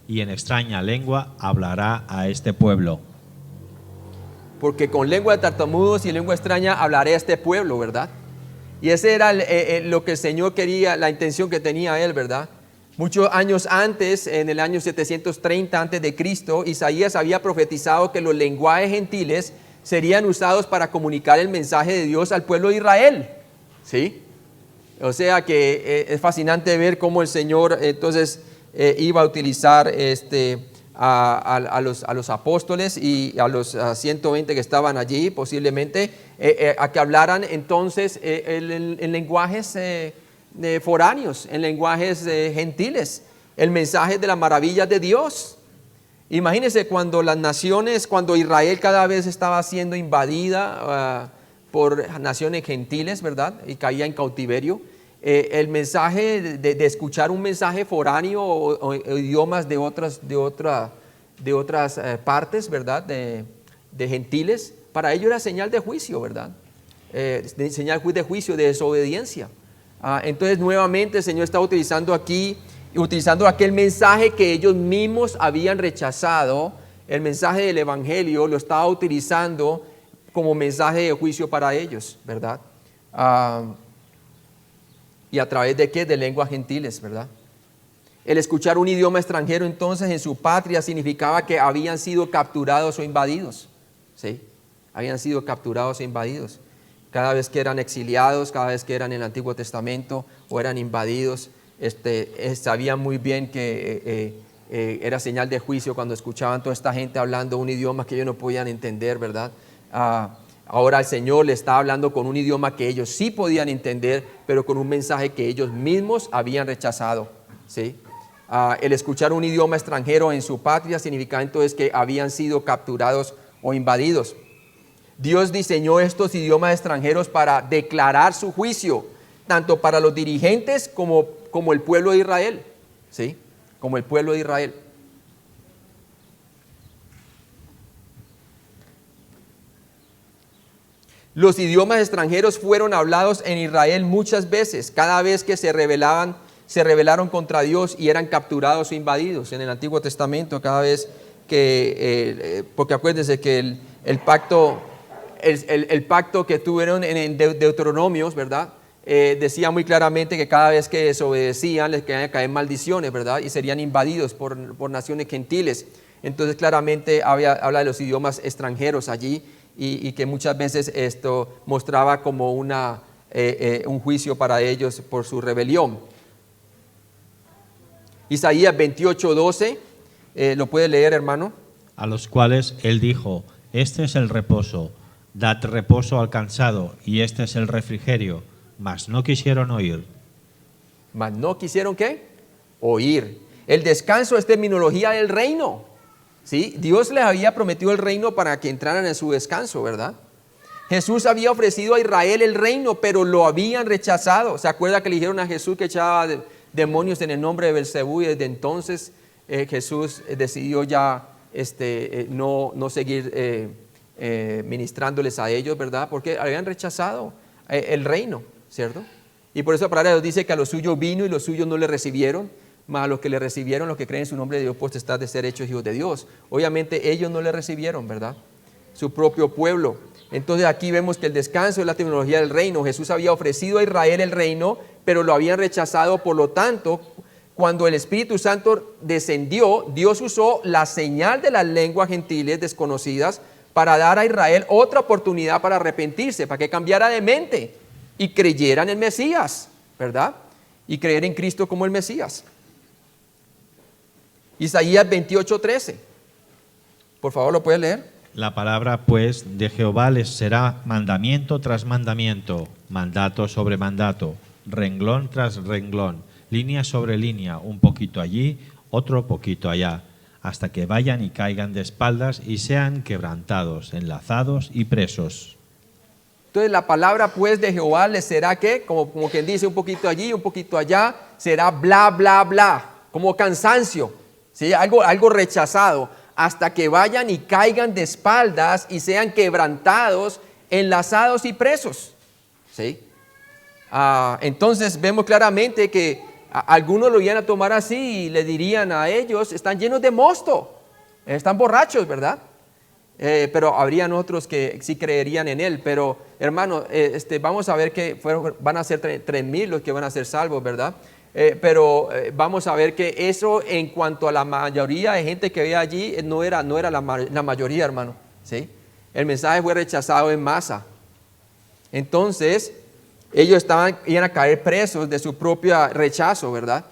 y en extraña lengua hablará a este pueblo. Porque con lengua de tartamudos y lengua extraña hablaré a este pueblo, ¿verdad? Y ese era lo que el Señor quería, la intención que tenía Él, ¿verdad? Muchos años antes, en el año 730 antes de Cristo, Isaías había profetizado que los lenguajes gentiles serían usados para comunicar el mensaje de Dios al pueblo de Israel, ¿sí? O sea que es fascinante ver cómo el Señor entonces iba a utilizar a los apóstoles y a los 120 que estaban allí posiblemente a que hablaran entonces en lenguajes foráneos, en lenguajes gentiles, el mensaje de las maravillas de Dios. Imagínense cuando las naciones, cuando Israel cada vez estaba siendo invadida por naciones gentiles, ¿verdad? Y caía en cautiverio. El mensaje de escuchar un mensaje foráneo o idiomas de otras partes, ¿verdad? De gentiles, para ellos era señal de juicio, ¿verdad? Señal de juicio, de desobediencia. Entonces nuevamente el Señor está utilizando aquel mensaje que ellos mismos habían rechazado, el mensaje del Evangelio, lo estaba utilizando como mensaje de juicio para ellos, ¿verdad? ¿Y a través de qué? De lenguas gentiles, ¿verdad? El escuchar un idioma extranjero entonces en su patria significaba que habían sido capturados o invadidos, ¿sí? Habían sido capturados e invadidos. Cada vez que eran exiliados, cada vez que eran en el Antiguo Testamento o eran invadidos, sabían muy bien que era señal de juicio cuando escuchaban toda esta gente hablando un idioma que ellos no podían entender, ¿verdad? Ahora el Señor le está hablando con un idioma que ellos sí podían entender, pero con un mensaje que ellos mismos habían rechazado, ¿sí? El escuchar un idioma extranjero en su patria significa entonces que habían sido capturados o invadidos. Dios diseñó estos idiomas extranjeros para declarar su juicio, tanto para los dirigentes como el pueblo de Israel, ¿sí? Como el pueblo de Israel. Los idiomas extranjeros fueron hablados en Israel muchas veces, cada vez que se rebelaron contra Dios y eran capturados o invadidos. En el Antiguo Testamento, cada vez que, porque acuérdense que el pacto que tuvieron en Deuteronomios, ¿verdad? Decía muy claramente que cada vez que desobedecían les querían caer maldiciones, ¿verdad? Y serían invadidos por naciones gentiles. Entonces claramente habla de los idiomas extranjeros allí y que muchas veces esto mostraba como un juicio para ellos por su rebelión. Isaías 28:12, ¿lo puede leer, hermano? A los cuales él dijo: este es el reposo, dad reposo al cansado, y este es el refrigerio. Mas no quisieron oír. Mas no quisieron, ¿qué? Oír. El descanso es terminología del reino, ¿sí? Dios les había prometido el reino para que entraran en su descanso, ¿verdad? Jesús había ofrecido a Israel el reino, pero lo habían rechazado. ¿Se acuerda que le dijeron a Jesús que echaba demonios en el nombre de Belcebú? Y desde entonces Jesús decidió ya no seguir ministrándoles a ellos, ¿verdad? Porque habían rechazado el reino, ¿cierto? Y por eso la palabra de Dios dice que a los suyos vino y los suyos no le recibieron, mas a los que le recibieron, los que creen en su nombre, de Dios potestad de ser hechos hijos de Dios. Obviamente ellos no le recibieron, ¿verdad? Su propio pueblo. Entonces aquí vemos que el descanso es la terminología del reino. Jesús había ofrecido a Israel el reino, pero lo habían rechazado. Por lo tanto, cuando el Espíritu Santo descendió, Dios usó la señal de las lenguas gentiles desconocidas para dar a Israel otra oportunidad para arrepentirse, para que cambiara de mente y creyera en el Mesías, ¿verdad? Y creer en Cristo como el Mesías. Isaías 28:13. Por favor, ¿lo puede leer? La palabra, pues, de Jehová les será mandamiento tras mandamiento, mandato sobre mandato, renglón tras renglón, línea sobre línea, un poquito allí, otro poquito allá, hasta que vayan y caigan de espaldas y sean quebrantados, enlazados y presos. Entonces la palabra pues de Jehová les será ¿qué? Como quien dice, un poquito allí, un poquito allá, será bla, bla, bla, como cansancio, ¿sí? Algo rechazado, hasta que vayan y caigan de espaldas y sean quebrantados, enlazados y presos, ¿sí? Entonces vemos claramente que algunos lo iban a tomar así y le dirían a ellos: están llenos de mosto, están borrachos, ¿verdad? Pero habrían otros que sí creerían en él. Pero hermano, vamos a ver que van a ser 3,000 los que van a ser salvos, ¿verdad? Pero vamos a ver que eso, en cuanto a la mayoría de gente que había allí, no era la mayoría, hermano, ¿sí? El mensaje fue rechazado en masa. Entonces ellos iban a caer presos de su propio rechazo, ¿verdad?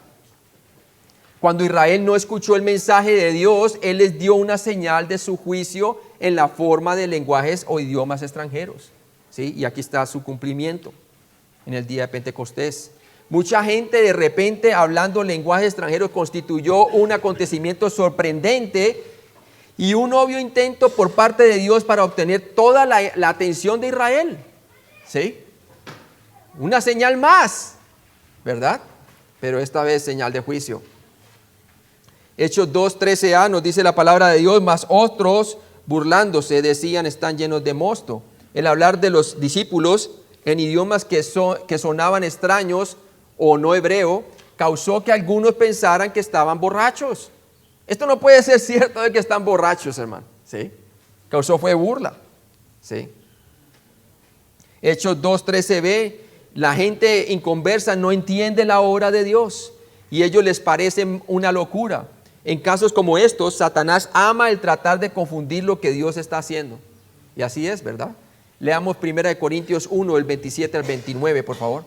Cuando Israel no escuchó el mensaje de Dios, Él les dio una señal de su juicio en la forma de lenguajes o idiomas extranjeros, ¿sí? Y aquí está su cumplimiento en el día de Pentecostés. Mucha gente de repente hablando lenguajes extranjeros constituyó un acontecimiento sorprendente y un obvio intento por parte de Dios para obtener toda la atención de Israel, ¿sí? Una señal más, ¿verdad? Pero esta vez señal de juicio. Hechos 2:13a nos dice la palabra de Dios: mas otros, burlándose, decían: están llenos de mosto. El hablar de los discípulos en idiomas que sonaban extraños o no hebreo causó que algunos pensaran que estaban borrachos. Esto no puede ser cierto de que están borrachos, hermano, ¿sí? Fue burla, ¿sí? Hechos 2:13b: la gente inconversa no entiende la obra de Dios y ellos les parece una locura. En casos como estos, Satanás ama el tratar de confundir lo que Dios está haciendo. Y así es, ¿verdad? Leamos 1 Corintios 1, el 27 al 29, por favor.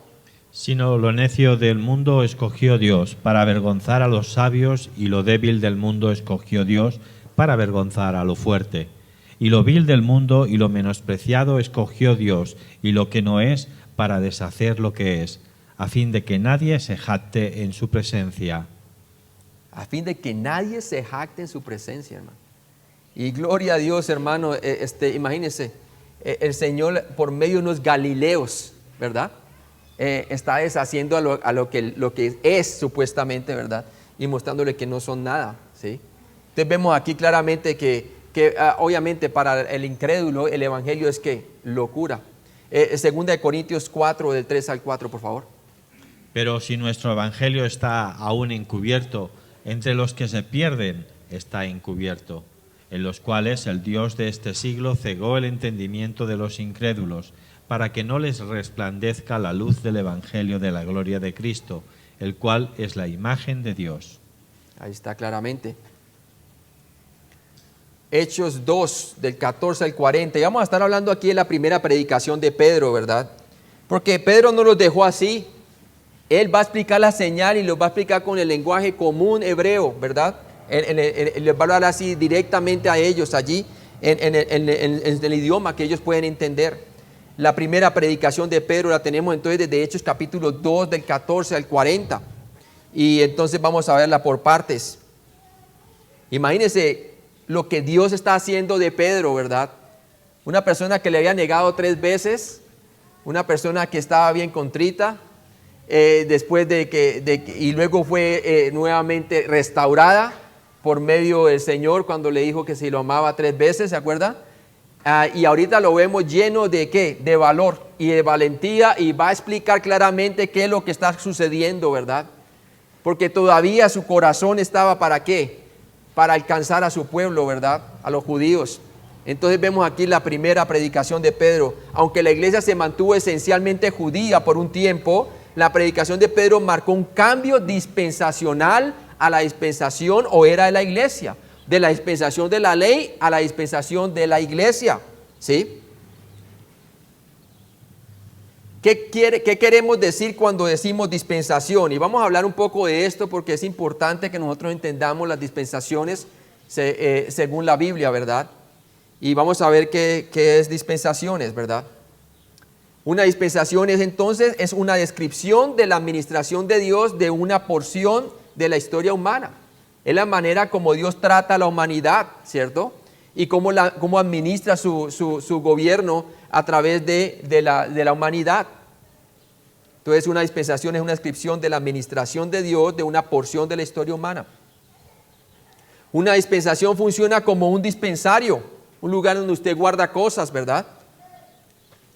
Sino lo necio del mundo escogió Dios para avergonzar a los sabios, y lo débil del mundo escogió Dios para avergonzar a lo fuerte. Y lo vil del mundo y lo menospreciado escogió Dios, y lo que no es, para deshacer lo que es, a fin de que nadie se jacte en su presencia. A fin de que nadie se jacte en su presencia, hermano. Y gloria a Dios, hermano, imagínense, el Señor por medio de unos galileos, ¿verdad? Está deshaciendo a lo que es supuestamente, ¿verdad? Y mostrándole que no son nada, ¿sí? Entonces vemos aquí claramente que obviamente para el incrédulo el evangelio es que locura. Segunda de Corintios 4, del 3 al 4, por favor. Pero si nuestro evangelio está aún encubierto, entre los que se pierden está encubierto, en los cuales el Dios de este siglo cegó el entendimiento de los incrédulos, para que no les resplandezca la luz del evangelio de la gloria de Cristo, el cual es la imagen de Dios. Ahí está claramente. Hechos 2, del 14 al 40. Y vamos a estar hablando aquí de la primera predicación de Pedro, ¿verdad? Porque Pedro no los dejó así. Él va a explicar la señal y los va a explicar con el lenguaje común hebreo, ¿verdad? Él les va a hablar así directamente a ellos allí, en el idioma que ellos pueden entender. La primera predicación de Pedro la tenemos entonces desde Hechos capítulo 2, del 14 al 40. Y entonces vamos a verla por partes. Imagínense lo que Dios está haciendo de Pedro, ¿verdad? Una persona que le había negado 3 veces, una persona que estaba bien contrita, después y luego fue nuevamente restaurada por medio del Señor cuando le dijo que si lo amaba 3 veces, ¿se acuerda? Y ahorita lo vemos lleno de ¿qué? De valor y de valentía, y va a explicar claramente qué es lo que está sucediendo, ¿verdad? Porque todavía su corazón estaba ¿para qué? Para alcanzar a su pueblo, ¿verdad? A los judíos. Entonces vemos aquí la primera predicación de Pedro. Aunque la iglesia se mantuvo esencialmente judía por un tiempo, la predicación de Pedro marcó un cambio dispensacional a la dispensación o era de la iglesia, de la dispensación de la ley a la dispensación de la iglesia, ¿sí? ¿Qué queremos decir cuando decimos dispensación? Y vamos a hablar un poco de esto porque es importante que nosotros entendamos las dispensaciones según la Biblia, ¿verdad? Y vamos a ver qué es dispensaciones, ¿verdad? Una dispensación es una descripción de la administración de Dios de una porción de la historia humana. Es la manera como Dios trata a la humanidad, ¿cierto? Y cómo administra su gobierno a través de la humanidad. Entonces una dispensación es una descripción de la administración de Dios de una porción de la historia humana. Una dispensación funciona como un dispensario, un lugar donde usted guarda cosas, ¿verdad?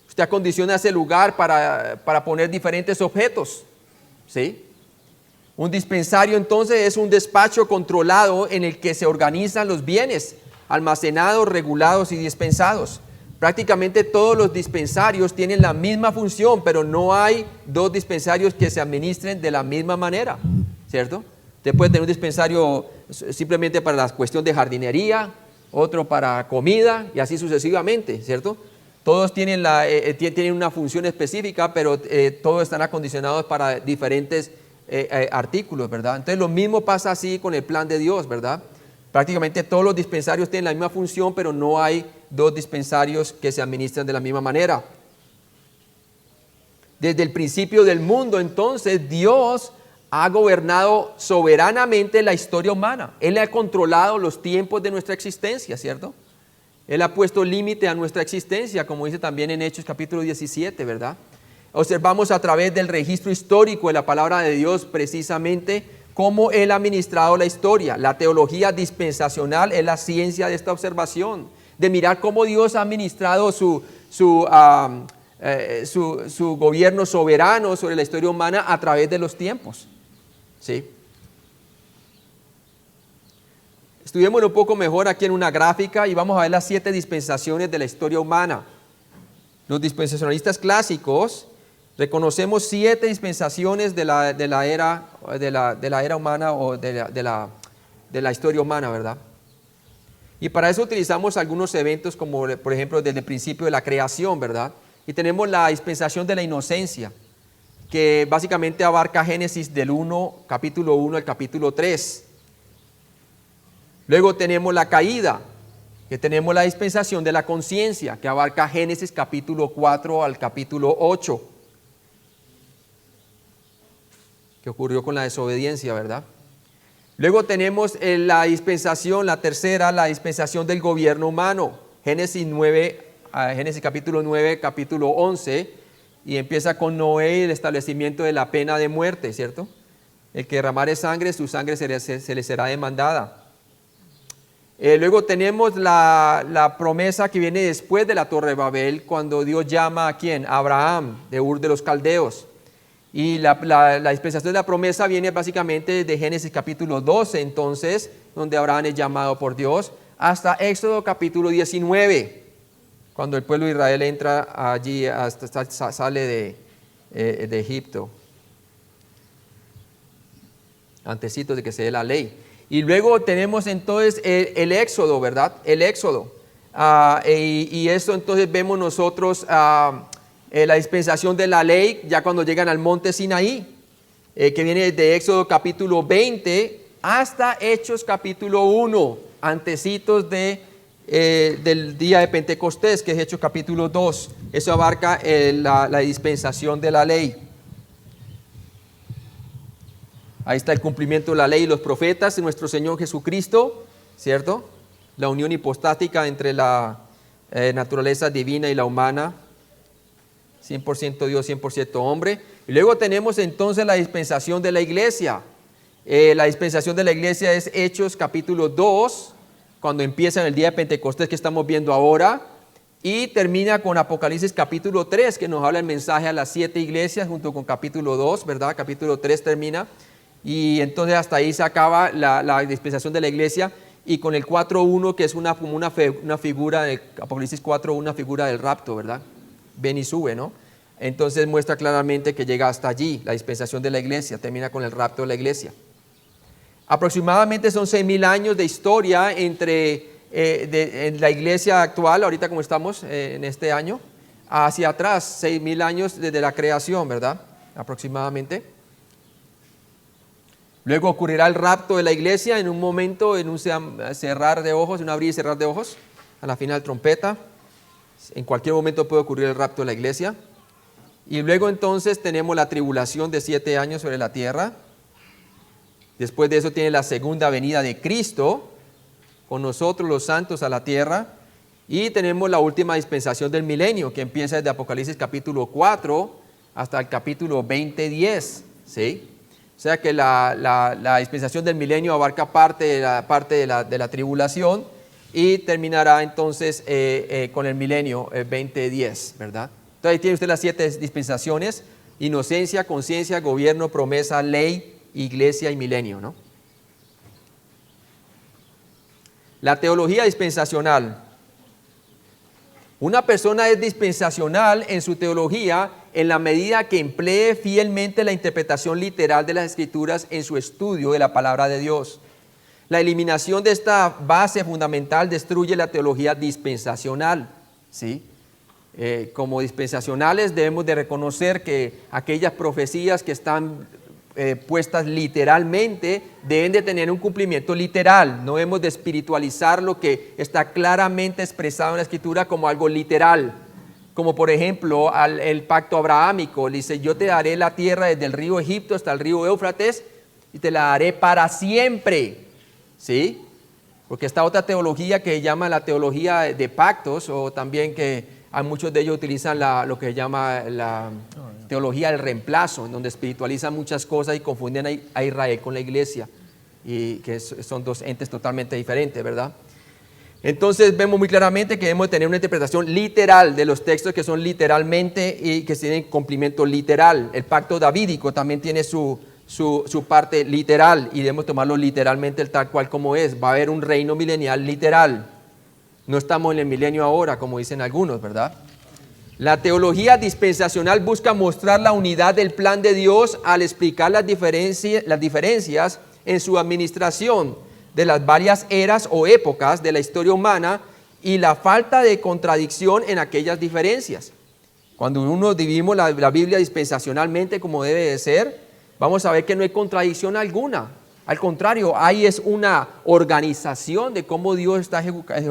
Usted acondiciona ese lugar para poner diferentes objetos, ¿sí? Un dispensario entonces es un despacho controlado en el que se organizan los bienes almacenados, regulados y dispensados. Prácticamente todos los dispensarios tienen la misma función, pero no hay 2 dispensarios que se administren de la misma manera, ¿cierto? Usted puede tener un dispensario simplemente para la cuestión de jardinería, otro para comida y así sucesivamente, ¿cierto? Todos tienen una función específica, pero todos están acondicionados para diferentes artículos, ¿verdad? Entonces lo mismo pasa así con el plan de Dios, ¿verdad? Prácticamente todos los dispensarios tienen la misma función, pero no hay 2 dispensarios que se administran de la misma manera. Desde el principio del mundo, entonces, Dios ha gobernado soberanamente la historia humana. Él ha controlado los tiempos de nuestra existencia, ¿cierto? Él ha puesto límite a nuestra existencia, como dice también en Hechos capítulo 17, ¿verdad? Observamos a través del registro histórico de la palabra de Dios precisamente cómo Él ha administrado la historia. La teología dispensacional es la ciencia de esta observación, de mirar cómo Dios ha administrado su gobierno soberano sobre la historia humana a través de los tiempos, ¿sí? Estudiémoslo un poco mejor aquí en una gráfica y vamos a ver las 7 dispensaciones de la historia humana. Los dispensacionalistas clásicos reconocemos 7 dispensaciones de la era humana o de la historia humana, ¿verdad? Y para eso utilizamos algunos eventos como, por ejemplo, desde el principio de la creación, ¿verdad? Y tenemos la dispensación de la inocencia, que básicamente abarca Génesis del capítulo 1 al capítulo 3. Luego tenemos la caída, que tenemos la dispensación de la conciencia, que abarca Génesis capítulo 4 al capítulo 8, que ocurrió con la desobediencia, ¿verdad? Luego tenemos la dispensación, la tercera, la dispensación del gobierno humano, Génesis capítulo 9, capítulo 11, y empieza con Noé y el establecimiento de la pena de muerte, ¿cierto? El que derramare sangre, su sangre se le será demandada. Luego tenemos la promesa que viene después de la Torre de Babel, cuando Dios llama a ¿quién? A Abraham, de Ur de los Caldeos. Y la dispensación de la promesa viene básicamente de Génesis capítulo 12, entonces, donde Abraham es llamado por Dios, hasta Éxodo capítulo 19, cuando el pueblo de Israel entra allí, hasta sale de Egipto, antecitos de que se dé la ley. Y luego tenemos entonces el Éxodo, ¿verdad? El Éxodo. Y eso entonces vemos nosotros la dispensación de la ley, ya cuando llegan al monte Sinaí, que viene de Éxodo capítulo 20 hasta Hechos capítulo 1, antecitos del día de Pentecostés, que es Hechos capítulo 2. Eso abarca la dispensación de la ley. Ahí está el cumplimiento de la ley y los profetas de nuestro Señor Jesucristo, ¿cierto? La unión hipostática entre la naturaleza divina y la humana, 100% Dios, 100% hombre. Y luego tenemos entonces la dispensación de la iglesia. La dispensación de la iglesia es Hechos capítulo 2, cuando empieza en el día de Pentecostés que estamos viendo ahora, y termina con Apocalipsis capítulo 3, que nos habla el mensaje a las 7 iglesias, junto con capítulo 2, ¿verdad? Capítulo 3 termina. Y entonces hasta ahí se acaba la dispensación de la iglesia, y con el 4.1, que es una figura, de Apocalipsis 4.1, una figura del rapto, ¿verdad? Ven y sube, ¿no? Entonces muestra claramente que llega hasta allí, la dispensación de la iglesia, termina con el rapto de la iglesia. Aproximadamente son 6.000 años de historia en la iglesia actual, ahorita como estamos en este año, hacia atrás, 6.000 años desde la creación, ¿verdad? Aproximadamente. Luego ocurrirá el rapto de la iglesia en un momento, en un cerrar de ojos, en un abrir y cerrar de ojos, a la final trompeta. En cualquier momento puede ocurrir el rapto de la iglesia. Y luego entonces tenemos la tribulación de 7 años sobre la tierra. Después de eso tiene la segunda venida de Cristo, con nosotros los santos a la tierra. Y tenemos la última dispensación del milenio, que empieza desde Apocalipsis capítulo 4 hasta el capítulo 20:10, ¿sí? O sea que la dispensación del milenio abarca parte de la tribulación y terminará entonces con el milenio 20:10, ¿verdad? Entonces ahí tiene usted las 7 dispensaciones: inocencia, conciencia, gobierno, promesa, ley, iglesia y milenio, ¿no? La teología dispensacional. Una persona es dispensacional en su teología en la medida que emplee fielmente la interpretación literal de las Escrituras en su estudio de la palabra de Dios. La eliminación de esta base fundamental destruye la teología dispensacional, ¿sí? Como dispensacionales debemos de reconocer que aquellas profecías que están puestas literalmente deben de tener un cumplimiento literal. No debemos de espiritualizar lo que está claramente expresado en la Escritura como algo literal. Como por ejemplo el pacto abrahámico, dice: yo te daré la tierra desde el río Egipto hasta el río Éufrates y te la daré para siempre, ¿sí? Porque esta otra teología que se llama la teología de pactos, o también que a muchos de ellos utilizan lo que se llama la teología del reemplazo, en donde espiritualizan muchas cosas y confunden a Israel con la iglesia, y que son dos entes totalmente diferentes, ¿verdad? Entonces vemos muy claramente que debemos tener una interpretación literal de los textos que son literalmente y que tienen cumplimiento literal. El pacto davídico también tiene su parte literal y debemos tomarlo literalmente tal cual como es. Va a haber un reino milenial literal. No estamos en el milenio ahora, como dicen algunos, ¿verdad? La teología dispensacional busca mostrar la unidad del plan de Dios al explicar las diferencias en su administración de las varias eras o épocas de la historia humana y la falta de contradicción en aquellas diferencias. Cuando uno dividimos la Biblia dispensacionalmente como debe de ser, vamos a ver que no hay contradicción alguna. Al contrario, ahí es una organización de cómo Dios está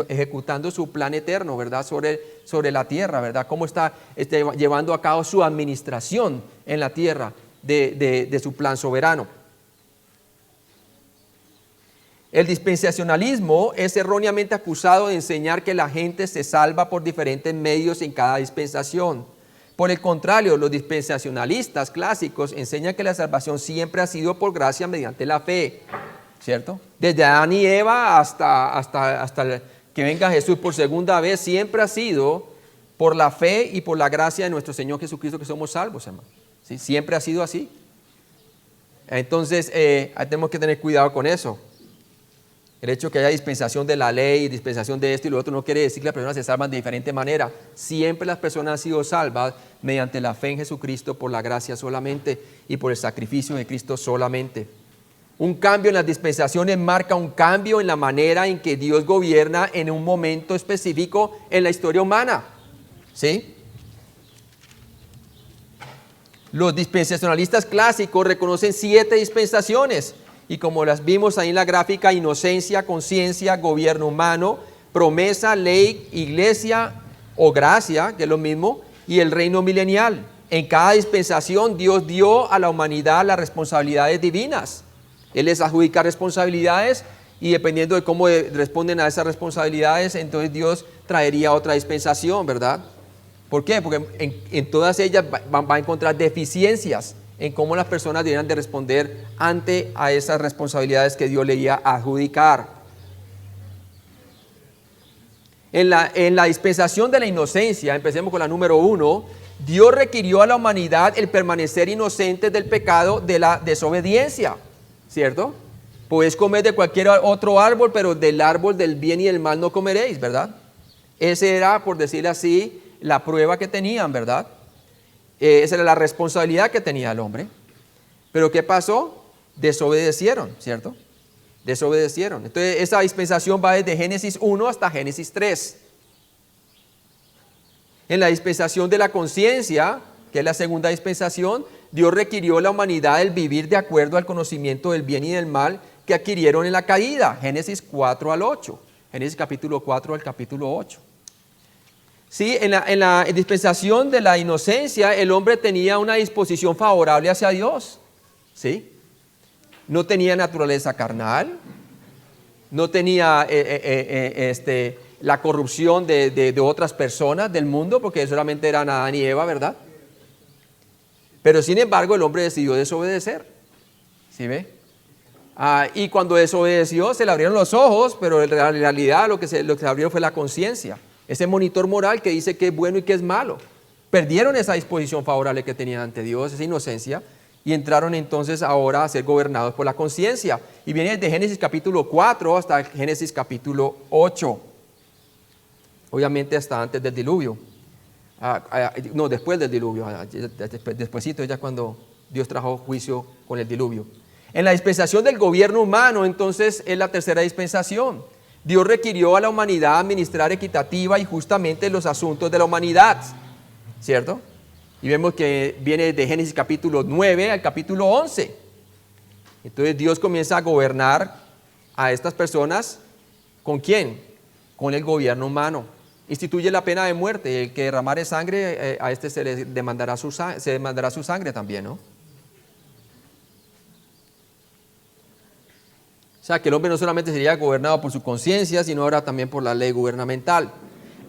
ejecutando su plan eterno, ¿verdad? Sobre la tierra, ¿verdad? Cómo está llevando a cabo su administración en la tierra de su plan soberano. El dispensacionalismo es erróneamente acusado de enseñar que la gente se salva por diferentes medios en cada dispensación. Por el contrario, los dispensacionalistas clásicos enseñan que la salvación siempre ha sido por gracia mediante la fe, ¿cierto? Desde Adán y Eva hasta que venga Jesús por segunda vez, siempre ha sido por la fe y por la gracia de nuestro Señor Jesucristo que somos salvos, hermano. ¿Sí? Siempre ha sido así. Entonces, tenemos que tener cuidado con eso. El hecho que haya dispensación de la ley, dispensación de esto y lo otro, no quiere decir que las personas se salvan de diferente manera. Siempre las personas han sido salvas mediante la fe en Jesucristo, por la gracia solamente y por el sacrificio de Cristo solamente. Un cambio en las dispensaciones marca un cambio en la manera en que Dios gobierna en un momento específico en la historia humana. ¿Sí? Los dispensacionalistas clásicos reconocen 7 dispensaciones. Y como las vimos ahí en la gráfica: inocencia, conciencia, gobierno humano, promesa, ley, iglesia o gracia, que es lo mismo, y el reino milenial. En cada dispensación Dios dio a la humanidad las responsabilidades divinas. Él les adjudica responsabilidades y dependiendo de cómo responden a esas responsabilidades, entonces Dios traería otra dispensación, ¿verdad? ¿Por qué? Porque en todas ellas va a encontrar deficiencias en cómo las personas deberían de responder ante a esas responsabilidades que Dios le iba a adjudicar. En la dispensación de la inocencia, empecemos con la número 1, Dios requirió a la humanidad el permanecer inocentes del pecado de la desobediencia, ¿cierto? Podéis comer de cualquier otro árbol, pero del árbol del bien y del mal no comeréis, ¿verdad? Esa era, por decirlo así, la prueba que tenían, ¿verdad? Esa era la responsabilidad que tenía el hombre. Pero ¿qué pasó? Desobedecieron, ¿cierto? Desobedecieron. Entonces esa dispensación va desde Génesis 1 hasta Génesis 3. En la dispensación de la conciencia, que es la segunda dispensación, Dios requirió a la humanidad el vivir de acuerdo al conocimiento del bien y del mal que adquirieron en la caída. Génesis 4 al 8. Génesis capítulo 4 al capítulo 8. Sí, en la dispensación de la inocencia, el hombre tenía una disposición favorable hacia Dios. ¿Sí? No tenía naturaleza carnal, no tenía la corrupción de otras personas del mundo, porque solamente eran Adán y Eva, ¿verdad? Pero sin embargo el hombre decidió desobedecer. ¿Sí ve? Y cuando desobedeció se le abrieron los ojos, pero en realidad lo que se abrió fue la conciencia. Ese monitor moral que dice qué es bueno y qué es malo. Perdieron esa disposición favorable que tenían ante Dios, esa inocencia, y entraron entonces ahora a ser gobernados por la conciencia. Y viene desde Génesis capítulo 4 hasta Génesis capítulo 8. Obviamente hasta antes del diluvio. No, después del diluvio. Despuésito ya cuando Dios trajo juicio con el diluvio. En la dispensación del gobierno humano, entonces, es la tercera dispensación. Dios requirió a la humanidad administrar equitativa y justamente los asuntos de la humanidad, ¿cierto? Y vemos que viene de Génesis capítulo 9 al capítulo 11. Entonces Dios comienza a gobernar a estas personas. ¿Con quién? Con el gobierno humano. Instituye la pena de muerte. El que derramare sangre, a este se le demandará su sangre también, ¿no? O sea, que el hombre no solamente sería gobernado por su conciencia, sino ahora también por la ley gubernamental.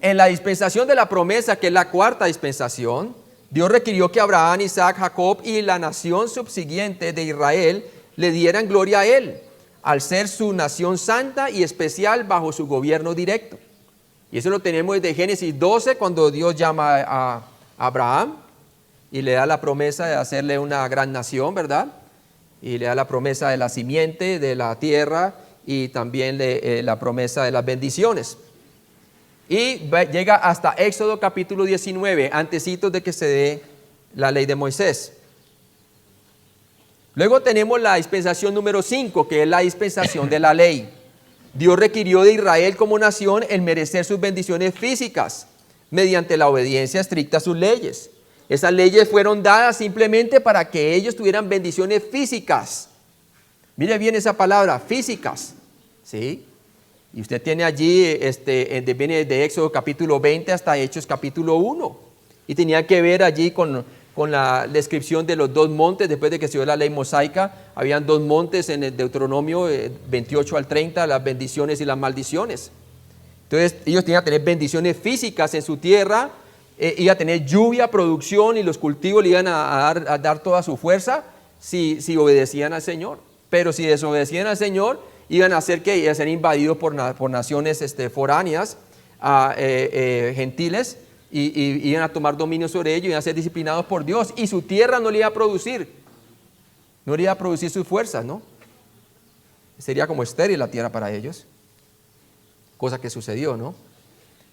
En la dispensación de la promesa, que es la cuarta dispensación, Dios requirió que Abraham, Isaac, Jacob y la nación subsiguiente de Israel le dieran gloria a él, al ser su nación santa y especial bajo su gobierno directo. Y eso lo tenemos desde Génesis 12, cuando Dios llama a Abraham y le da la promesa de hacerle una gran nación, ¿verdad? Y le da la promesa de la simiente, de la tierra y también la promesa de las bendiciones. Y llega hasta Éxodo capítulo 19, antecitos de que se dé la ley de Moisés. Luego tenemos la dispensación número 5, que es la dispensación de la ley. Dios requirió de Israel como nación el merecer sus bendiciones físicas mediante la obediencia estricta a sus leyes. Esas leyes fueron dadas simplemente para que ellos tuvieran bendiciones físicas. Mire bien esa palabra, físicas. ¿Sí? Y usted tiene allí, viene de Éxodo capítulo 20 hasta Hechos capítulo 1. Y tenía que ver allí con la descripción de los 2 montes. Después de que se dio la ley mosaica, habían 2 montes en el Deuteronomio 28 al 30, las bendiciones y las maldiciones. Entonces ellos tenían que tener bendiciones físicas en su tierra, iba a tener lluvia, producción, y los cultivos le iban a dar toda su fuerza si obedecían al Señor. Pero si desobedecían al Señor, iban a ser que iban a ser invadidos por naciones foráneas, gentiles, y iban a tomar dominio sobre ellos, iban a ser disciplinados por Dios, y su tierra no le iba a producir, sus fuerzas, ¿no? Sería como estéril la tierra para ellos, cosa que sucedió, ¿no?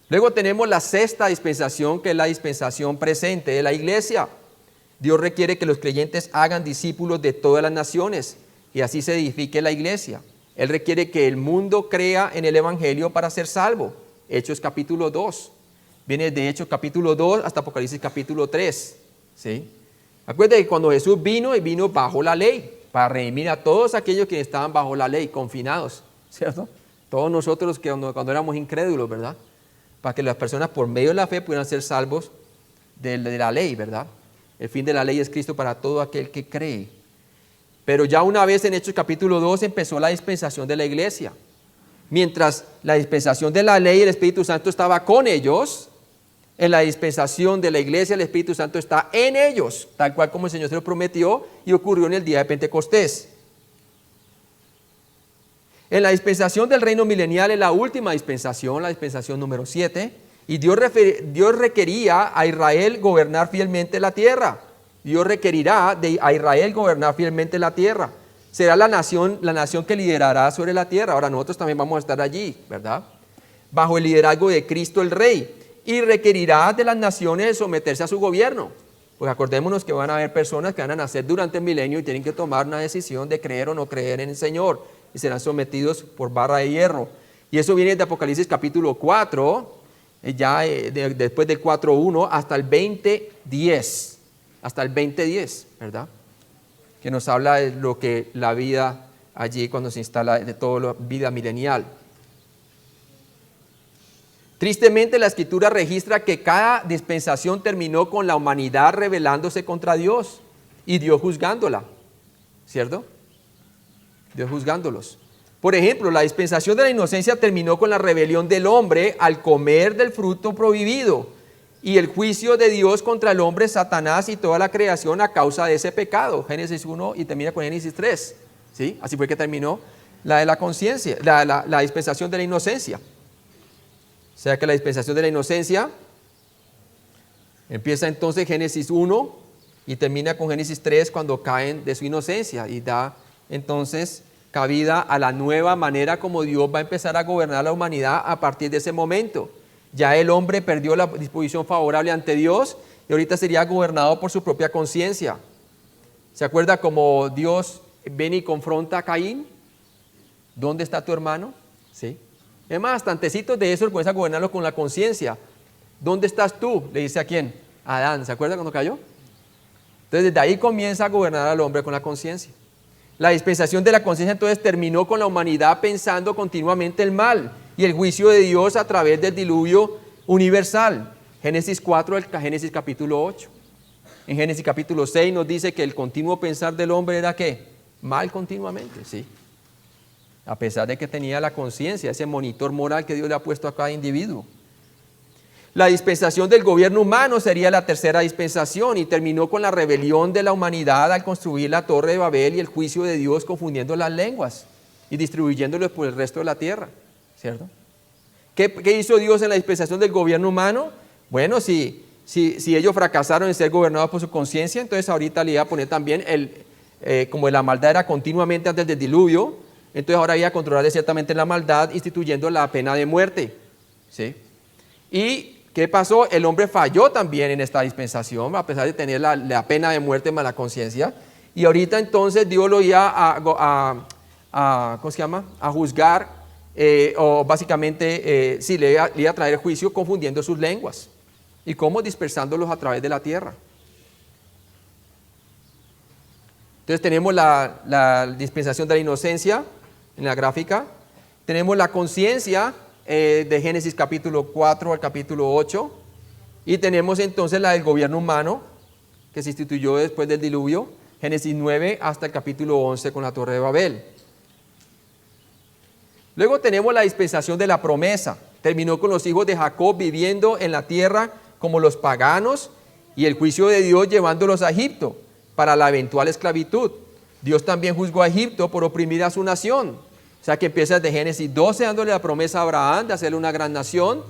Luego tenemos la sexta dispensación, que es la dispensación presente de la iglesia. Dios requiere que los creyentes hagan discípulos de todas las naciones y así se edifique la iglesia. Él requiere que el mundo crea en el evangelio para ser salvo. Hechos capítulo 2. Viene de Hechos capítulo 2 hasta Apocalipsis capítulo 3. ¿Sí? Acuérdense que cuando Jesús vino, y vino bajo la ley, para redimir a todos aquellos que estaban bajo la ley, confinados, ¿cierto? Todos nosotros que cuando éramos incrédulos, ¿verdad? Para que las personas por medio de la fe pudieran ser salvos de la ley, ¿verdad? El fin de la ley es Cristo para todo aquel que cree. Pero ya una vez en Hechos capítulo 2 empezó la dispensación de la iglesia. Mientras la dispensación de la ley, el Espíritu Santo estaba con ellos, en la dispensación de la iglesia el Espíritu Santo está en ellos, tal cual como el Señor se lo prometió y ocurrió en el día de Pentecostés. En la dispensación del reino milenial es la última dispensación, la dispensación número 7, y Dios requería a Israel gobernar fielmente la tierra. Dios requerirá a Israel gobernar fielmente la tierra. Será la nación que liderará sobre la tierra. Ahora nosotros también vamos a estar allí, ¿verdad? Bajo el liderazgo de Cristo el Rey. Y requerirá de las naciones someterse a su gobierno. Pues acordémonos que van a haber personas que van a nacer durante el milenio y tienen que tomar una decisión de creer o no creer en el Señor. Y serán sometidos por barra de hierro. Y eso viene de Apocalipsis capítulo 4, después del 4.1 hasta el 20.10. Hasta el 20.10, ¿verdad? Que nos habla de lo que la vida allí cuando se instala, de toda la vida milenial. Tristemente la Escritura registra que cada dispensación terminó con la humanidad rebelándose contra Dios y Dios juzgándola, ¿cierto? Dios juzgándolos. Por ejemplo, la dispensación de la inocencia terminó con la rebelión del hombre al comer del fruto prohibido y el juicio de Dios contra el hombre, Satanás y toda la creación a causa de ese pecado. Génesis 1 y termina con Génesis 3. ¿Sí? Así fue que terminó la de la conciencia, la dispensación de la inocencia. O sea que la dispensación de la inocencia empieza entonces Génesis 1 y termina con Génesis 3 cuando caen de su inocencia y da entonces cabida a la nueva manera como Dios va a empezar a gobernar la humanidad a partir de ese momento. Ya el hombre perdió la disposición favorable ante Dios y ahorita sería gobernado por su propia conciencia. ¿Se acuerda cómo Dios viene y confronta a Caín? ¿Dónde está tu hermano? ¿Sí? Es más, tantecitos de eso comienza a gobernarlo con la conciencia. ¿Dónde estás tú? Le dice a quién. A Adán. ¿Se acuerda cuando cayó? Entonces desde ahí comienza a gobernar al hombre con la conciencia. La dispensación de la conciencia entonces terminó con la humanidad pensando continuamente el mal y el juicio de Dios a través del diluvio universal. Génesis 4 al Génesis capítulo 8. En Génesis capítulo 6 nos dice que el continuo pensar del hombre era ¿qué? Mal continuamente, sí. A pesar de que tenía la conciencia, ese monitor moral que Dios le ha puesto a cada individuo. La dispensación del gobierno humano sería la tercera dispensación y terminó con la rebelión de la humanidad al construir la Torre de Babel y el juicio de Dios confundiendo las lenguas y distribuyéndolos por el resto de la tierra, ¿cierto? ¿Qué hizo Dios en la dispensación del gobierno humano? Bueno, si ellos fracasaron en ser gobernados por su conciencia, entonces ahorita le iba a poner también, como la maldad era continuamente antes del diluvio, entonces ahora iba a controlar ciertamente la maldad instituyendo la pena de muerte, ¿sí? ¿Y qué pasó? El hombre falló también en esta dispensación, a pesar de tener la pena de muerte más la conciencia. Y ahorita entonces Dios lo iba ¿cómo se llama? A juzgar, o básicamente, sí, le iba a traer juicio confundiendo sus lenguas. ¿Y cómo? Dispersándolos a través de la tierra. Entonces tenemos la dispensación de la inocencia en la gráfica. Tenemos la conciencia de Génesis capítulo 4 al capítulo 8. Y tenemos entonces la del gobierno humano, que se instituyó después del diluvio, Génesis 9 hasta el capítulo 11 con la Torre de Babel. Luego tenemos la dispensación de la promesa. Terminó con los hijos de Jacob viviendo en la tierra como los paganos y el juicio de Dios llevándolos a Egipto para la eventual esclavitud. Dios también juzgó a Egipto por oprimir a su nación. O sea que empieza desde Génesis 12 dándole la promesa a Abraham de hacerle una gran nación,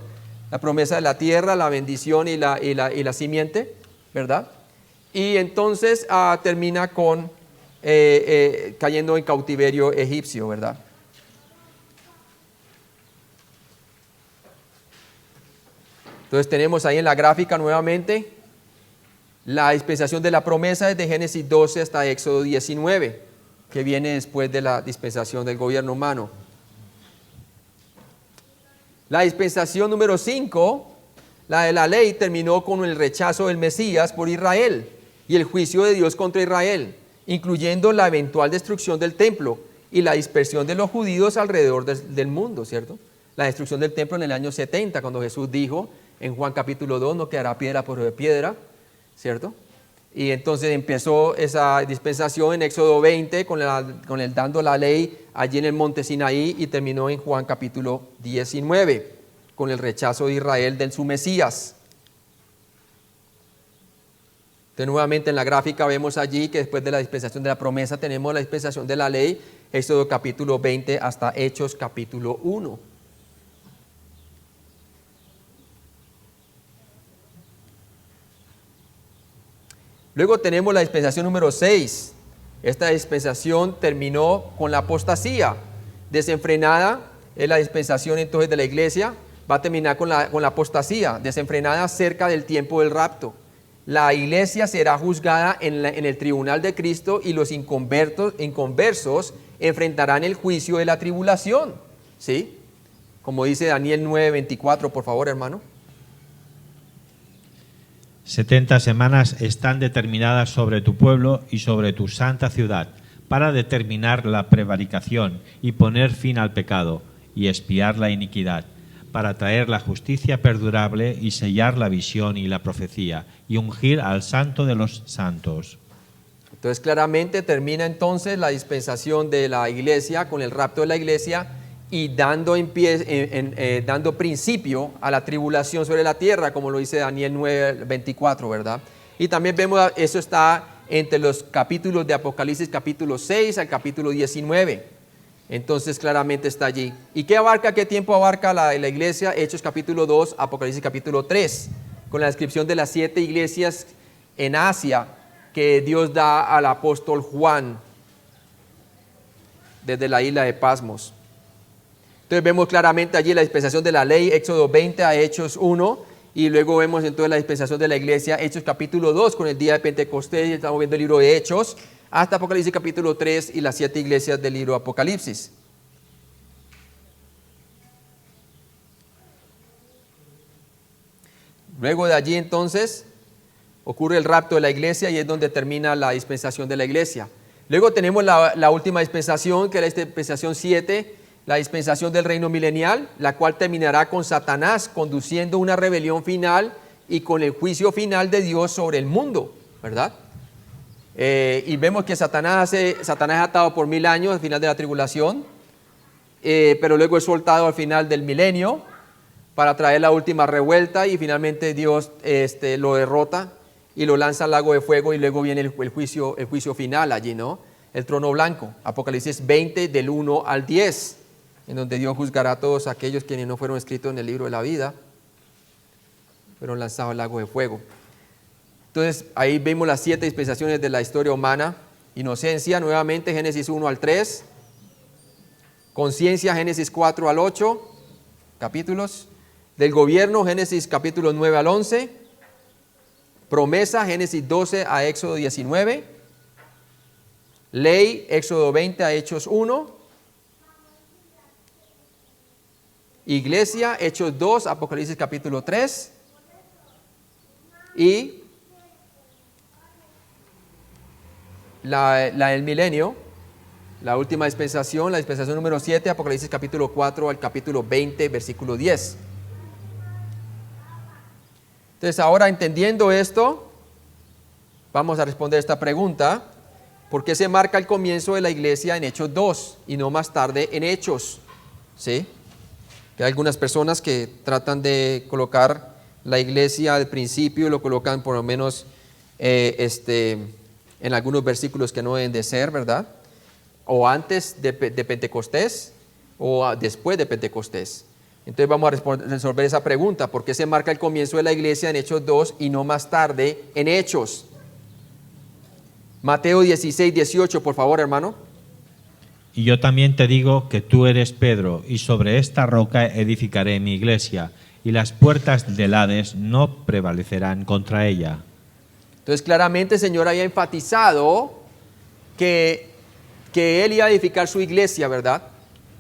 la promesa de la tierra, la bendición y la simiente, ¿verdad? Y entonces termina con cayendo en cautiverio egipcio, ¿verdad? Entonces tenemos ahí en la gráfica nuevamente la dispensación de la promesa desde Génesis 12 hasta Éxodo 19, que viene después de la dispensación del gobierno humano. La dispensación número 5, la de la ley, terminó con el rechazo del Mesías por Israel y el juicio de Dios contra Israel, incluyendo la eventual destrucción del templo y la dispersión de los judíos alrededor del mundo, ¿cierto? La destrucción del templo en el año 70, cuando Jesús dijo en Juan capítulo 2, no quedará piedra por piedra, ¿cierto? Y entonces empezó esa dispensación en Éxodo 20 con el dando la ley allí en el monte Sinaí, y terminó en Juan capítulo 19 con el rechazo de Israel de su Mesías. Entonces nuevamente en la gráfica vemos allí que después de la dispensación de la promesa tenemos la dispensación de la ley, Éxodo capítulo 20 hasta Hechos capítulo 1. Luego tenemos la dispensación número 6. Esta dispensación terminó con la apostasía desenfrenada. Es la dispensación entonces de la iglesia. Va a terminar con la apostasía desenfrenada cerca del tiempo del rapto. La iglesia será juzgada en el tribunal de Cristo, y los inconversos enfrentarán el juicio de la tribulación. ¿Sí? Como dice Daniel 9:24, por favor, hermano. 70 semanas están determinadas sobre tu pueblo y sobre tu santa ciudad, para determinar la prevaricación y poner fin al pecado, y expiar la iniquidad, para traer la justicia perdurable y sellar la visión y la profecía, y ungir al santo de los santos. Entonces claramente termina entonces la dispensación de la iglesia con el rapto de la iglesia, y dando principio a la tribulación sobre la tierra, como lo dice Daniel 9:24, ¿verdad? Y también vemos, eso está entre los capítulos de Apocalipsis, capítulo 6 al capítulo 19. Entonces claramente está allí. ¿Y qué tiempo abarca la iglesia? Hechos capítulo 2, Apocalipsis capítulo 3, con la descripción de las 7 iglesias en Asia que Dios da al apóstol Juan desde la isla de Pasmos. Entonces vemos claramente allí la dispensación de la ley, Éxodo 20 a Hechos 1, y luego vemos entonces la dispensación de la iglesia, Hechos capítulo 2 con el día de Pentecostés, y estamos viendo el libro de Hechos, hasta Apocalipsis capítulo 3 y las 7 iglesias del libro de Apocalipsis. Luego de allí entonces ocurre el rapto de la iglesia, y es donde termina la dispensación de la iglesia. Luego tenemos la última dispensación, que es la dispensación 7, la dispensación del reino milenial, la cual terminará con Satanás conduciendo una rebelión final y con el juicio final de Dios sobre el mundo, ¿verdad? Y vemos que Satanás es atado por 1000 años al final de la tribulación, pero luego es soltado al final del milenio para traer la última revuelta, y finalmente Dios lo derrota y lo lanza al lago de fuego, y luego viene el juicio final allí, ¿no? El trono blanco, Apocalipsis 20 del 1 al 10. En donde Dios juzgará a todos aquellos quienes no fueron escritos en el libro de la vida, fueron lanzados al lago de fuego. Entonces ahí vemos las 7 dispensaciones de la historia humana. Inocencia, nuevamente Génesis 1 al 3, conciencia, Génesis 4 al 8, capítulos, del gobierno, Génesis capítulos 9 al 11, promesa, Génesis 12 a Éxodo 19, ley, Éxodo 20 a Hechos 1, iglesia, Hechos 2, Apocalipsis capítulo 3, y el milenio, la última dispensación, la dispensación número 7, Apocalipsis capítulo 4 al capítulo 20, versículo 10. Entonces ahora, entendiendo esto, vamos a responder esta pregunta: ¿por qué se marca el comienzo de la iglesia en Hechos 2 y no más tarde en Hechos? ¿Sí? Que hay algunas personas que tratan de colocar la iglesia al principio, lo colocan por lo menos en algunos versículos que no deben de ser, ¿verdad? O antes de Pentecostés o después de Pentecostés. Entonces vamos a resolver esa pregunta. ¿Por qué se marca el comienzo de la iglesia en Hechos 2 y no más tarde en Hechos? Mateo 16, 18, por favor, hermano. Y yo también te digo que tú eres Pedro, y sobre esta roca edificaré mi iglesia, y las puertas del Hades no prevalecerán contra ella. Entonces claramente el Señor había enfatizado que Él iba a edificar su iglesia, ¿verdad?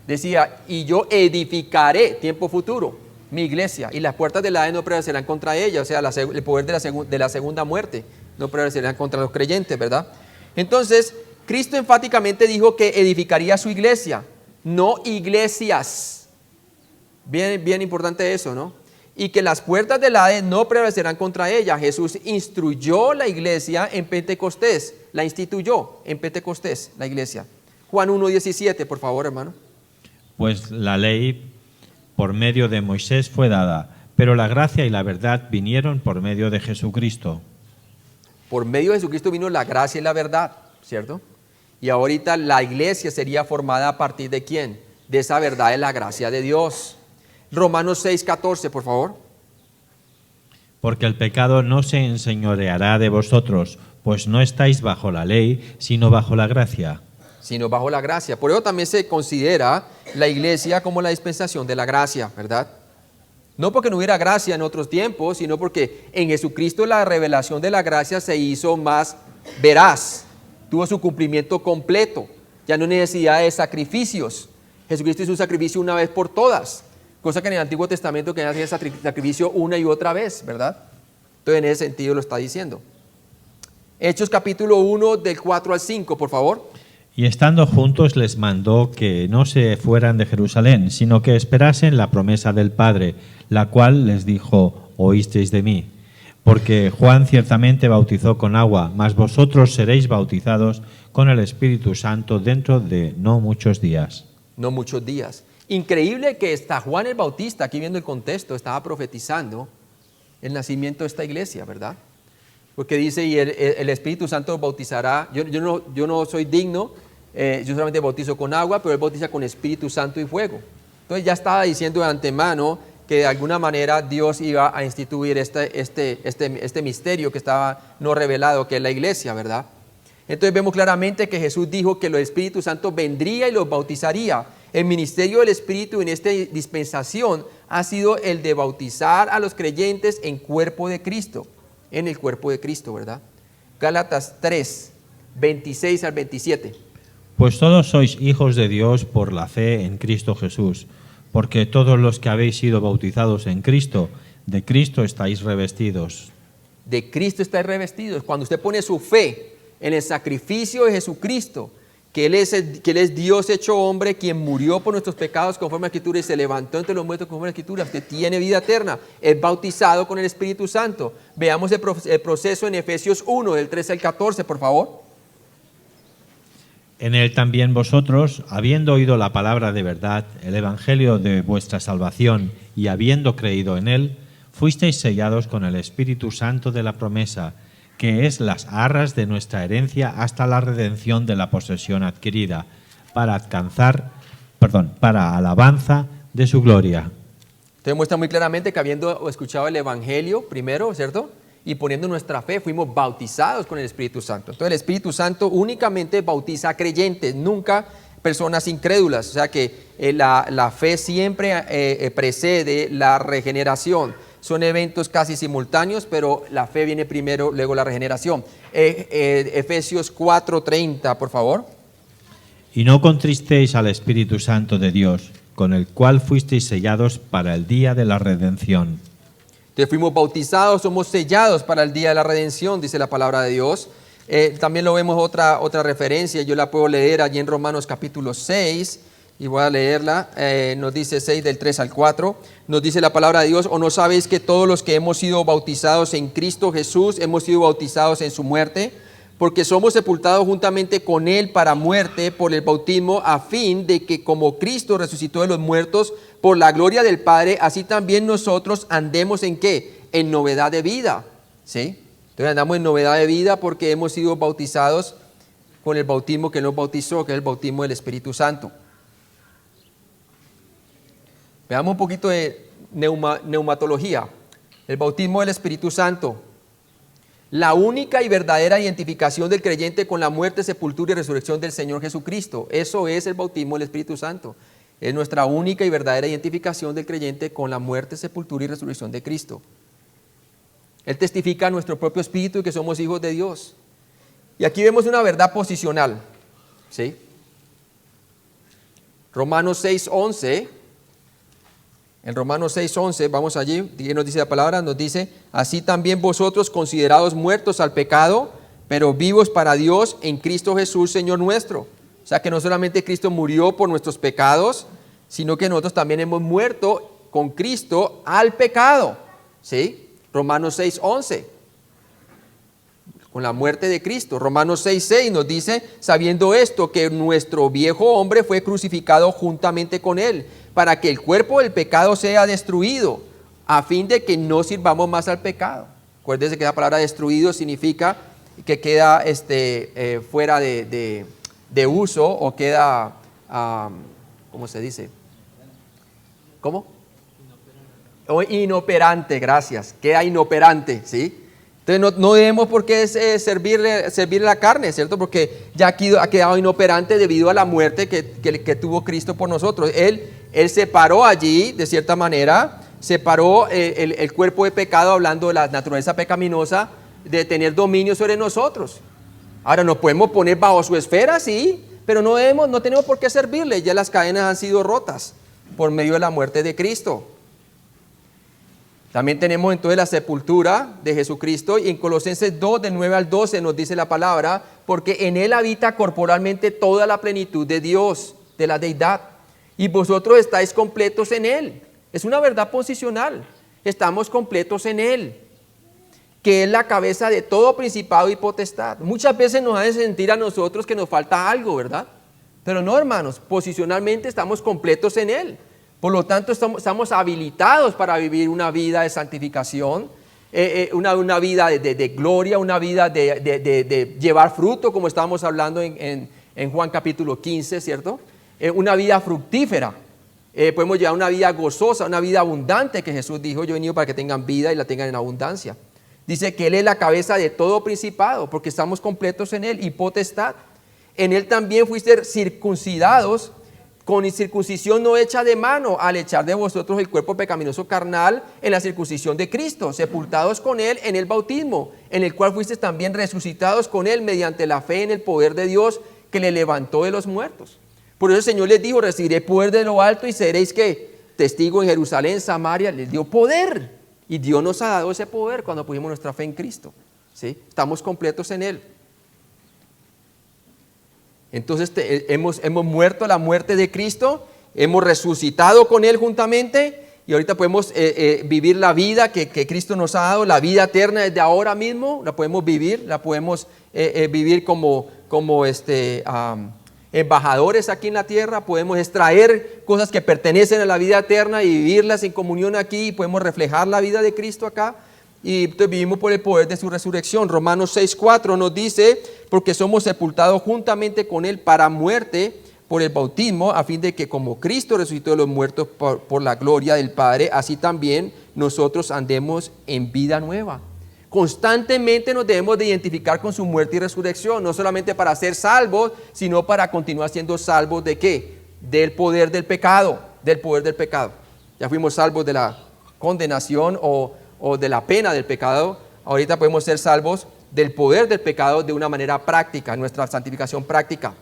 Decía, y yo edificaré, tiempo futuro, mi iglesia, y las puertas del Hades no prevalecerán contra ella, o sea, el poder de la segunda muerte no prevalecerán contra los creyentes, ¿verdad? Entonces, Cristo enfáticamente dijo que edificaría su iglesia, no iglesias. Bien importante eso, ¿no? Y que las puertas del Hades no prevalecerán contra ella. Jesús instruyó la iglesia en Pentecostés, la instituyó en Pentecostés, la iglesia. Juan 1:17, por favor, hermano. Pues la ley por medio de Moisés fue dada, pero la gracia y la verdad vinieron por medio de Jesucristo. Por medio de Jesucristo vino la gracia y la verdad, ¿cierto? Y ahorita la iglesia sería formada a partir de ¿quién? De esa verdad de la gracia de Dios. Romanos 6:14, por favor. Porque el pecado no se enseñoreará de vosotros, pues no estáis bajo la ley, sino bajo la gracia. Sino bajo la gracia. Por eso también se considera la iglesia como la dispensación de la gracia, ¿verdad? No porque no hubiera gracia en otros tiempos, sino porque en Jesucristo la revelación de la gracia se hizo más veraz, tuvo su cumplimiento completo, ya no hay necesidad de sacrificios. Jesucristo hizo un sacrificio una vez por todas, cosa que en el Antiguo Testamento que hacía sacrificio una y otra vez, ¿verdad? Entonces en ese sentido lo está diciendo. Hechos capítulo 1 del 4 al 5, por favor. Y estando juntos les mandó que no se fueran de Jerusalén, sino que esperasen la promesa del Padre, la cual les dijo, oísteis de mí. Porque Juan ciertamente bautizó con agua, mas vosotros seréis bautizados con el Espíritu Santo dentro de no muchos días. No muchos días. Increíble que está Juan el Bautista, aquí viendo el contexto, estaba profetizando el nacimiento de esta iglesia, ¿verdad? Porque dice, y el Espíritu Santo bautizará, yo no soy digno, yo solamente bautizo con agua, pero él bautiza con Espíritu Santo y fuego. Entonces ya estaba diciendo de antemano que de alguna manera Dios iba a instituir este misterio que estaba no revelado, que es la iglesia, ¿verdad? Entonces vemos claramente que Jesús dijo que el Espíritu Santo vendría y los bautizaría. El ministerio del Espíritu en esta dispensación ha sido el de bautizar a los creyentes en cuerpo de Cristo, en el cuerpo de Cristo, ¿verdad? Gálatas 3, 26 al 27. Pues todos sois hijos de Dios por la fe en Cristo Jesús, porque todos los que habéis sido bautizados en Cristo, de Cristo estáis revestidos. De Cristo estáis revestidos. Cuando usted pone su fe en el sacrificio de Jesucristo, que Él es Dios hecho hombre, quien murió por nuestros pecados conforme a la Escritura y se levantó entre los muertos conforme a la Escritura, usted tiene vida eterna, es bautizado con el Espíritu Santo. Veamos el proceso en Efesios 1, del 13 al 14, por favor. En él también vosotros, habiendo oído la palabra de verdad, el evangelio de vuestra salvación, y habiendo creído en él, fuisteis sellados con el Espíritu Santo de la promesa, que es las arras de nuestra herencia hasta la redención de la posesión adquirida, para alabanza de su gloria. Entonces muestra muy claramente que habiendo escuchado el evangelio primero, ¿cierto?, y poniendo nuestra fe, fuimos bautizados con el Espíritu Santo. Entonces el Espíritu Santo únicamente bautiza a creyentes, nunca personas incrédulas. O sea que la fe siempre precede la regeneración. Son eventos casi simultáneos, pero la fe viene primero, luego la regeneración. Efesios 4:30, por favor. Y no contristéis al Espíritu Santo de Dios, con el cual fuisteis sellados para el día de la redención. Entonces fuimos bautizados, somos sellados para el día de la redención, dice la palabra de Dios. También lo vemos otra referencia, yo la puedo leer allí en Romanos capítulo 6, y voy a leerla, nos dice 6 del 3 al 4, nos dice la palabra de Dios, ¿o no sabéis que todos los que hemos sido bautizados en Cristo Jesús, hemos sido bautizados en su muerte? Porque somos sepultados juntamente con Él para muerte por el bautismo, a fin de que como Cristo resucitó de los muertos por la gloria del Padre, así también nosotros andemos ¿en qué? En novedad de vida, ¿sí? Entonces andamos en novedad de vida porque hemos sido bautizados con el bautismo que Él nos bautizó, que es el bautismo del Espíritu Santo. Veamos un poquito de neumatología. El bautismo del Espíritu Santo. La única y verdadera identificación del creyente con la muerte, sepultura y resurrección del Señor Jesucristo. Eso es el bautismo del Espíritu Santo. Es nuestra única y verdadera identificación del creyente con la muerte, sepultura y resurrección de Cristo. Él testifica a nuestro propio espíritu que somos hijos de Dios. Y aquí vemos una verdad posicional. ¿Sí? Romanos 6:11. En Romanos 6:11, vamos allí, ¿qué nos dice la palabra? Nos dice, así también vosotros considerados muertos al pecado, pero vivos para Dios en Cristo Jesús, Señor nuestro. O sea que no solamente Cristo murió por nuestros pecados, sino que nosotros también hemos muerto con Cristo al pecado. ¿Sí? Romanos 6:11. Con la muerte de Cristo. Romanos 6:6 nos dice, sabiendo esto, que nuestro viejo hombre fue crucificado juntamente con él, para que el cuerpo del pecado sea destruido, a fin de que no sirvamos más al pecado. Acuérdense que la palabra destruido significa que queda fuera de uso o queda, ¿cómo se dice? ¿Cómo? Inoperante, gracias. Queda inoperante, ¿sí? Entonces no debemos por qué servirle la carne, ¿cierto? Porque ya ha quedado inoperante debido a la muerte que tuvo Cristo por nosotros. Él separó allí, de cierta manera, separó el cuerpo de pecado, hablando de la naturaleza pecaminosa, de tener dominio sobre nosotros. Ahora nos podemos poner bajo su esfera, sí, pero no tenemos por qué servirle. Ya las cadenas han sido rotas por medio de la muerte de Cristo. También tenemos entonces la sepultura de Jesucristo, y en Colosenses 2, del 9 al 12 nos dice la palabra, porque en Él habita corporalmente toda la plenitud de Dios, de la deidad, y vosotros estáis completos en Él. Es una verdad posicional, estamos completos en Él, que es la cabeza de todo principado y potestad. Muchas veces nos hace sentir a nosotros que nos falta algo, ¿verdad? Pero no, hermanos, posicionalmente estamos completos en Él. Por lo tanto, estamos habilitados para vivir una vida de santificación, una vida de gloria, una vida de llevar fruto, como estábamos hablando en Juan capítulo 15, ¿cierto? Una vida fructífera. Podemos llevar una vida gozosa, una vida abundante, que Jesús dijo, yo he venido para que tengan vida y la tengan en abundancia. Dice que Él es la cabeza de todo principado, porque estamos completos en Él, y potestad. En Él también fuiste circuncidados, con circuncisión no hecha de mano, al echar de vosotros el cuerpo pecaminoso carnal en la circuncisión de Cristo, sepultados con Él en el bautismo, en el cual fuisteis también resucitados con Él mediante la fe en el poder de Dios que le levantó de los muertos. Por eso el Señor les dijo, recibiré poder de lo alto y seréis ¿qué? Testigo en Jerusalén, Samaria. Les dio poder, y Dios nos ha dado ese poder cuando pusimos nuestra fe en Cristo. ¿Sí? Estamos completos en Él. Entonces hemos muerto a la muerte de Cristo, hemos resucitado con Él juntamente, y ahorita podemos vivir la vida que Cristo nos ha dado, la vida eterna desde ahora mismo, la podemos vivir, vivir como embajadores aquí en la tierra. Podemos extraer cosas que pertenecen a la vida eterna y vivirlas en comunión aquí, y podemos reflejar la vida de Cristo acá. Y vivimos por el poder de su resurrección. Romanos 6:4 nos dice, porque somos sepultados juntamente con Él para muerte por el bautismo, a fin de que como Cristo resucitó de los muertos por la gloria del Padre, así también nosotros andemos en vida nueva. Constantemente nos debemos de identificar con su muerte y resurrección, no solamente para ser salvos, sino para continuar siendo salvos ¿de qué? Del poder del pecado, del poder del pecado. Ya fuimos salvos de la condenación o de la pena del pecado. Ahorita podemos ser salvos del poder del pecado de una manera práctica, nuestra santificación práctica.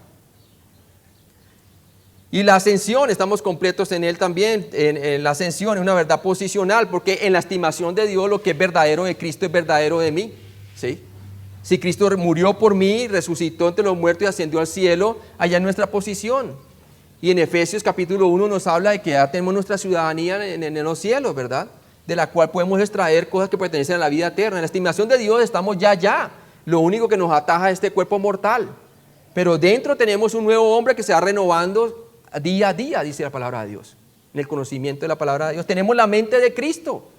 Y la ascensión, estamos completos en Él también. En la ascensión es una verdad posicional, porque en la estimación de Dios lo que es verdadero de Cristo es verdadero de mí. ¿Sí? Si Cristo murió por mí, resucitó entre los muertos y ascendió al cielo, allá es nuestra posición. Y en Efesios capítulo 1 nos habla de que ya tenemos nuestra ciudadanía en los cielos, ¿verdad? De la cual podemos extraer cosas que pertenecen a la vida eterna. En la estimación de Dios estamos ya. Lo único que nos ataja es este cuerpo mortal. Pero dentro tenemos un nuevo hombre que se va renovando día a día, dice la palabra de Dios. En el conocimiento de la palabra de Dios. Tenemos la mente de Cristo.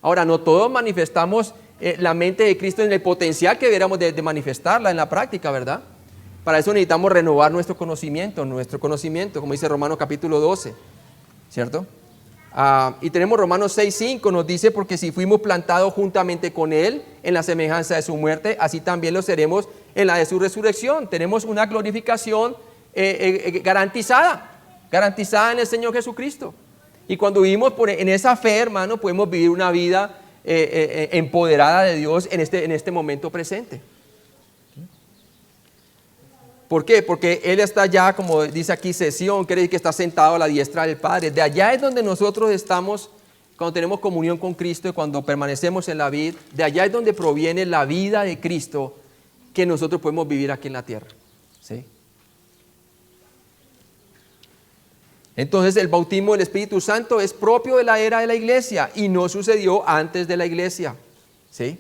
Ahora, no todos manifestamos la mente de Cristo en el potencial que deberíamos de manifestarla en la práctica, ¿verdad? Para eso necesitamos renovar nuestro conocimiento, como dice Romanos capítulo 12, ¿cierto? Y tenemos Romanos 6:5, nos dice, porque si fuimos plantados juntamente con Él en la semejanza de su muerte, así también lo seremos en la de su resurrección. Tenemos una glorificación garantizada en el Señor Jesucristo. Y cuando vivimos en esa fe, hermano, podemos vivir una vida empoderada de Dios en este momento presente. ¿Por qué? Porque Él está ya, como dice aquí, sesión, quiere decir que está sentado a la diestra del Padre. De allá es donde nosotros estamos cuando tenemos comunión con Cristo y cuando permanecemos en la vid. De allá es donde proviene la vida de Cristo que nosotros podemos vivir aquí en la tierra. ¿Sí? Entonces el bautismo del Espíritu Santo es propio de la era de la iglesia y no sucedió antes de la iglesia. ¿Sí?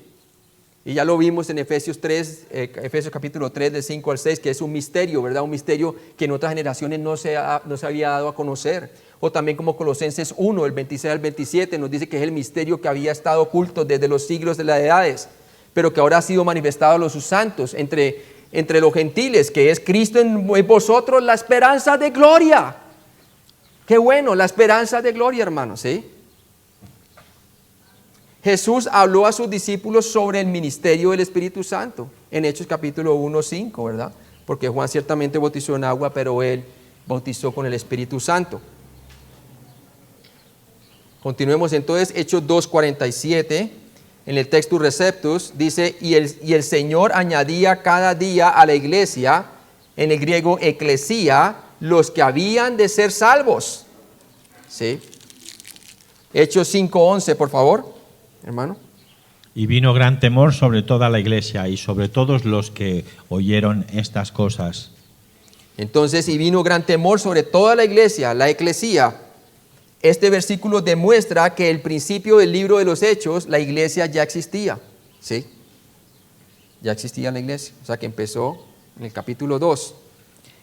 Y ya lo vimos en Efesios capítulo 3, del 5 al 6, que es un misterio, ¿verdad? Un misterio que en otras generaciones no se había dado a conocer. O también como Colosenses 1, el 26 al 27, nos dice que es el misterio que había estado oculto desde los siglos de las edades, pero que ahora ha sido manifestado a los sus santos, entre los gentiles, que es Cristo en vosotros, la esperanza de gloria. Qué bueno, la esperanza de gloria, hermanos, ¿sí? Jesús habló a sus discípulos sobre el ministerio del Espíritu Santo en Hechos capítulo 1, 5, ¿verdad? Porque Juan ciertamente bautizó en agua, pero Él bautizó con el Espíritu Santo. Continuemos entonces, Hechos 2, 47, en el Textus Receptus, dice, y el Señor añadía cada día a la iglesia, en el griego eclesía, los que habían de ser salvos. ¿Sí? Hechos 5, 11, por favor. Hermano. Y vino gran temor sobre toda la iglesia y sobre todos los que oyeron estas cosas. Entonces, y vino gran temor sobre toda la iglesia, la eclesía. Este versículo demuestra que el principio del libro de los Hechos, la iglesia ya existía. ¿Sí? Ya existía la iglesia. O sea que empezó en el capítulo 2.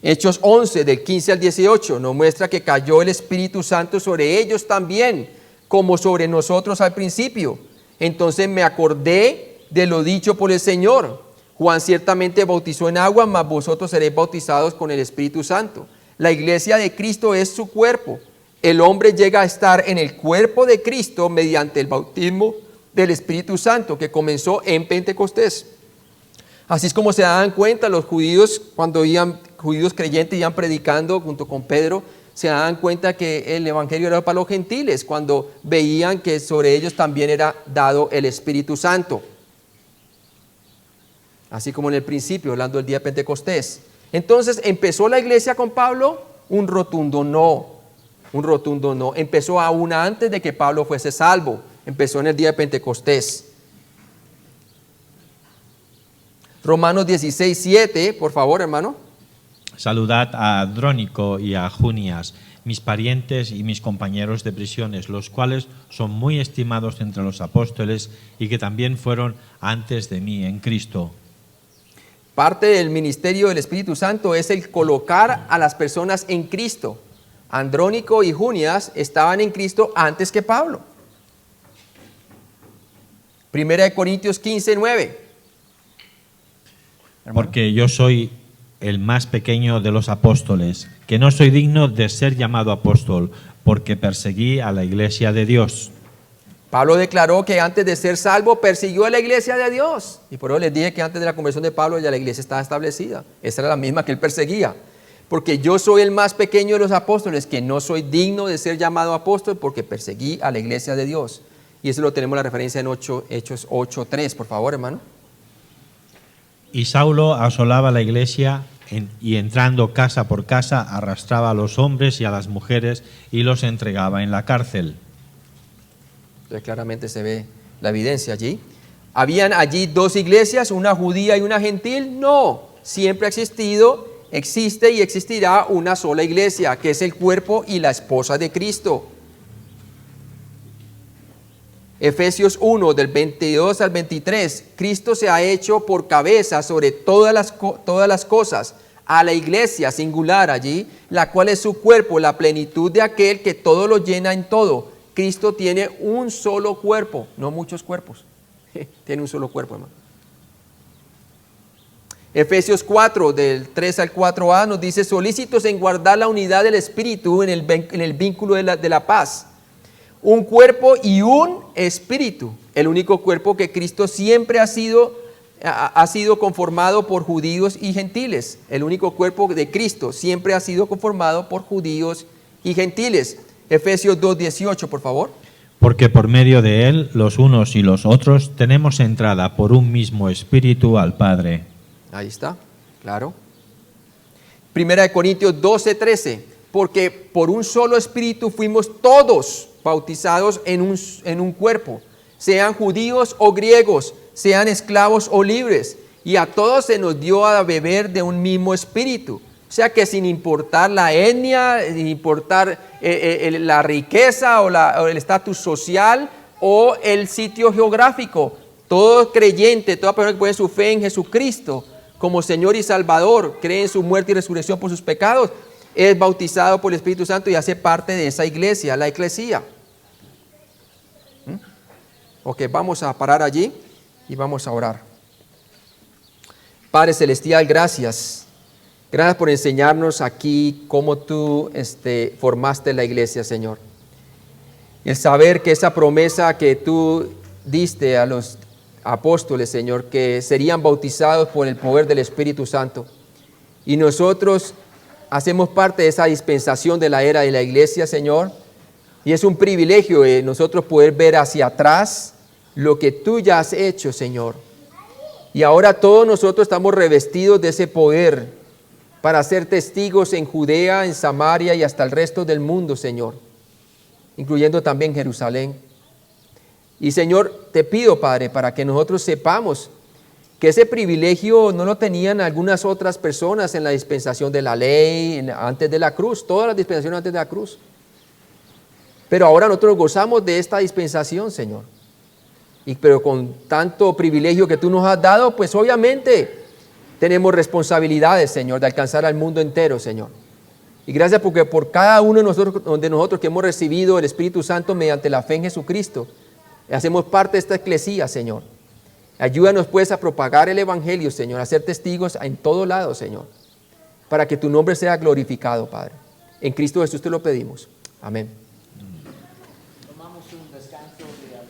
Hechos 11, del 15 al 18, nos muestra que cayó el Espíritu Santo sobre ellos también, como sobre nosotros al principio. Entonces me acordé de lo dicho por el Señor. Juan ciertamente bautizó en agua, mas vosotros seréis bautizados con el Espíritu Santo. La iglesia de Cristo es su cuerpo. El hombre llega a estar en el cuerpo de Cristo mediante el bautismo del Espíritu Santo que comenzó en Pentecostés. Así es como se dan cuenta los judíos cuando judíos creyentes iban predicando junto con Pedro, se dan cuenta que el evangelio era para los gentiles cuando veían que sobre ellos también era dado el Espíritu Santo. Así como en el principio, hablando del día de Pentecostés. Entonces, ¿empezó la iglesia con Pablo? Un rotundo no. Empezó aún antes de que Pablo fuese salvo. Empezó en el día de Pentecostés. Romanos 16, 7, por favor, hermano. Saludad a Andrónico y a Junias, mis parientes y mis compañeros de prisiones, los cuales son muy estimados entre los apóstoles y que también fueron antes de mí en Cristo. Parte del ministerio del Espíritu Santo es el colocar a las personas en Cristo. Andrónico y Junias estaban en Cristo antes que Pablo. 1 Corintios 15, 9. Porque yo soy el más pequeño de los apóstoles, que no soy digno de ser llamado apóstol, porque perseguí a la iglesia de Dios. Pablo declaró que antes de ser salvo persiguió a la iglesia de Dios. Y por eso les dije que antes de la conversión de Pablo ya la iglesia estaba establecida. Esa era la misma que él perseguía. Porque yo soy el más pequeño de los apóstoles, que no soy digno de ser llamado apóstol, porque perseguí a la iglesia de Dios. Y eso lo tenemos la referencia en Hechos 8:3, por favor, hermano. Y Saulo asolaba la iglesia y entrando casa por casa arrastraba a los hombres y a las mujeres y los entregaba en la cárcel. Entonces claramente se ve la evidencia allí. ¿Habían allí dos iglesias, una judía y una gentil? No, siempre ha existido, existe y existirá una sola iglesia, que es el cuerpo y la esposa de Cristo. Efesios 1, del 22 al 23, Cristo se ha hecho por cabeza sobre todas las cosas, a la iglesia singular allí, la cual es su cuerpo, la plenitud de aquel que todo lo llena en todo. Cristo tiene un solo cuerpo, no muchos cuerpos. Tiene un solo cuerpo, hermano. Efesios 4, del 3 al 4a, nos dice: solícitos en guardar la unidad del Espíritu en el vínculo de la paz. Un cuerpo y un espíritu. El único cuerpo que Cristo siempre ha sido conformado por judíos y gentiles. El único cuerpo de Cristo siempre ha sido conformado por judíos y gentiles. Efesios 2:18, por favor. Porque por medio de él, los unos y los otros, tenemos entrada por un mismo espíritu al Padre. Ahí está, claro. Primera de Corintios 12:13. Porque por un solo espíritu fuimos todos bautizados en un cuerpo, sean judíos o griegos, sean esclavos o libres, y a todos se nos dio a beber de un mismo espíritu. O sea que sin importar la etnia, sin importar la riqueza o el estatus social o el sitio geográfico, todo creyente, toda persona que pone su fe en Jesucristo como Señor y Salvador, cree en su muerte y resurrección por sus pecados, es bautizado por el Espíritu Santo y hace parte de esa iglesia, la eclesía. Ok, vamos a parar allí y vamos a orar. Padre Celestial, gracias. Gracias por enseñarnos aquí cómo tú formaste la iglesia, Señor. El saber que esa promesa que tú diste a los apóstoles, Señor, que serían bautizados por el poder del Espíritu Santo. Y nosotros hacemos parte de esa dispensación de la era de la iglesia, Señor. Y es un privilegio nosotros poder ver hacia atrás lo que tú ya has hecho, Señor. Y ahora todos nosotros estamos revestidos de ese poder para ser testigos en Judea, en Samaria y hasta el resto del mundo, Señor, incluyendo también Jerusalén. Y Señor, te pido, Padre, para que nosotros sepamos que ese privilegio no lo tenían algunas otras personas en la dispensación de la ley, antes de la cruz, todas las dispensaciones antes de la cruz. Pero ahora nosotros gozamos de esta dispensación, Señor. Pero con tanto privilegio que tú nos has dado, pues obviamente tenemos responsabilidades, Señor, de alcanzar al mundo entero, Señor. Y gracias porque por cada uno de nosotros que hemos recibido el Espíritu Santo mediante la fe en Jesucristo, hacemos parte de esta eclesía, Señor. Ayúdanos pues a propagar el Evangelio, Señor, a ser testigos en todo lado, Señor, para que tu nombre sea glorificado, Padre. En Cristo Jesús te lo pedimos. Amén.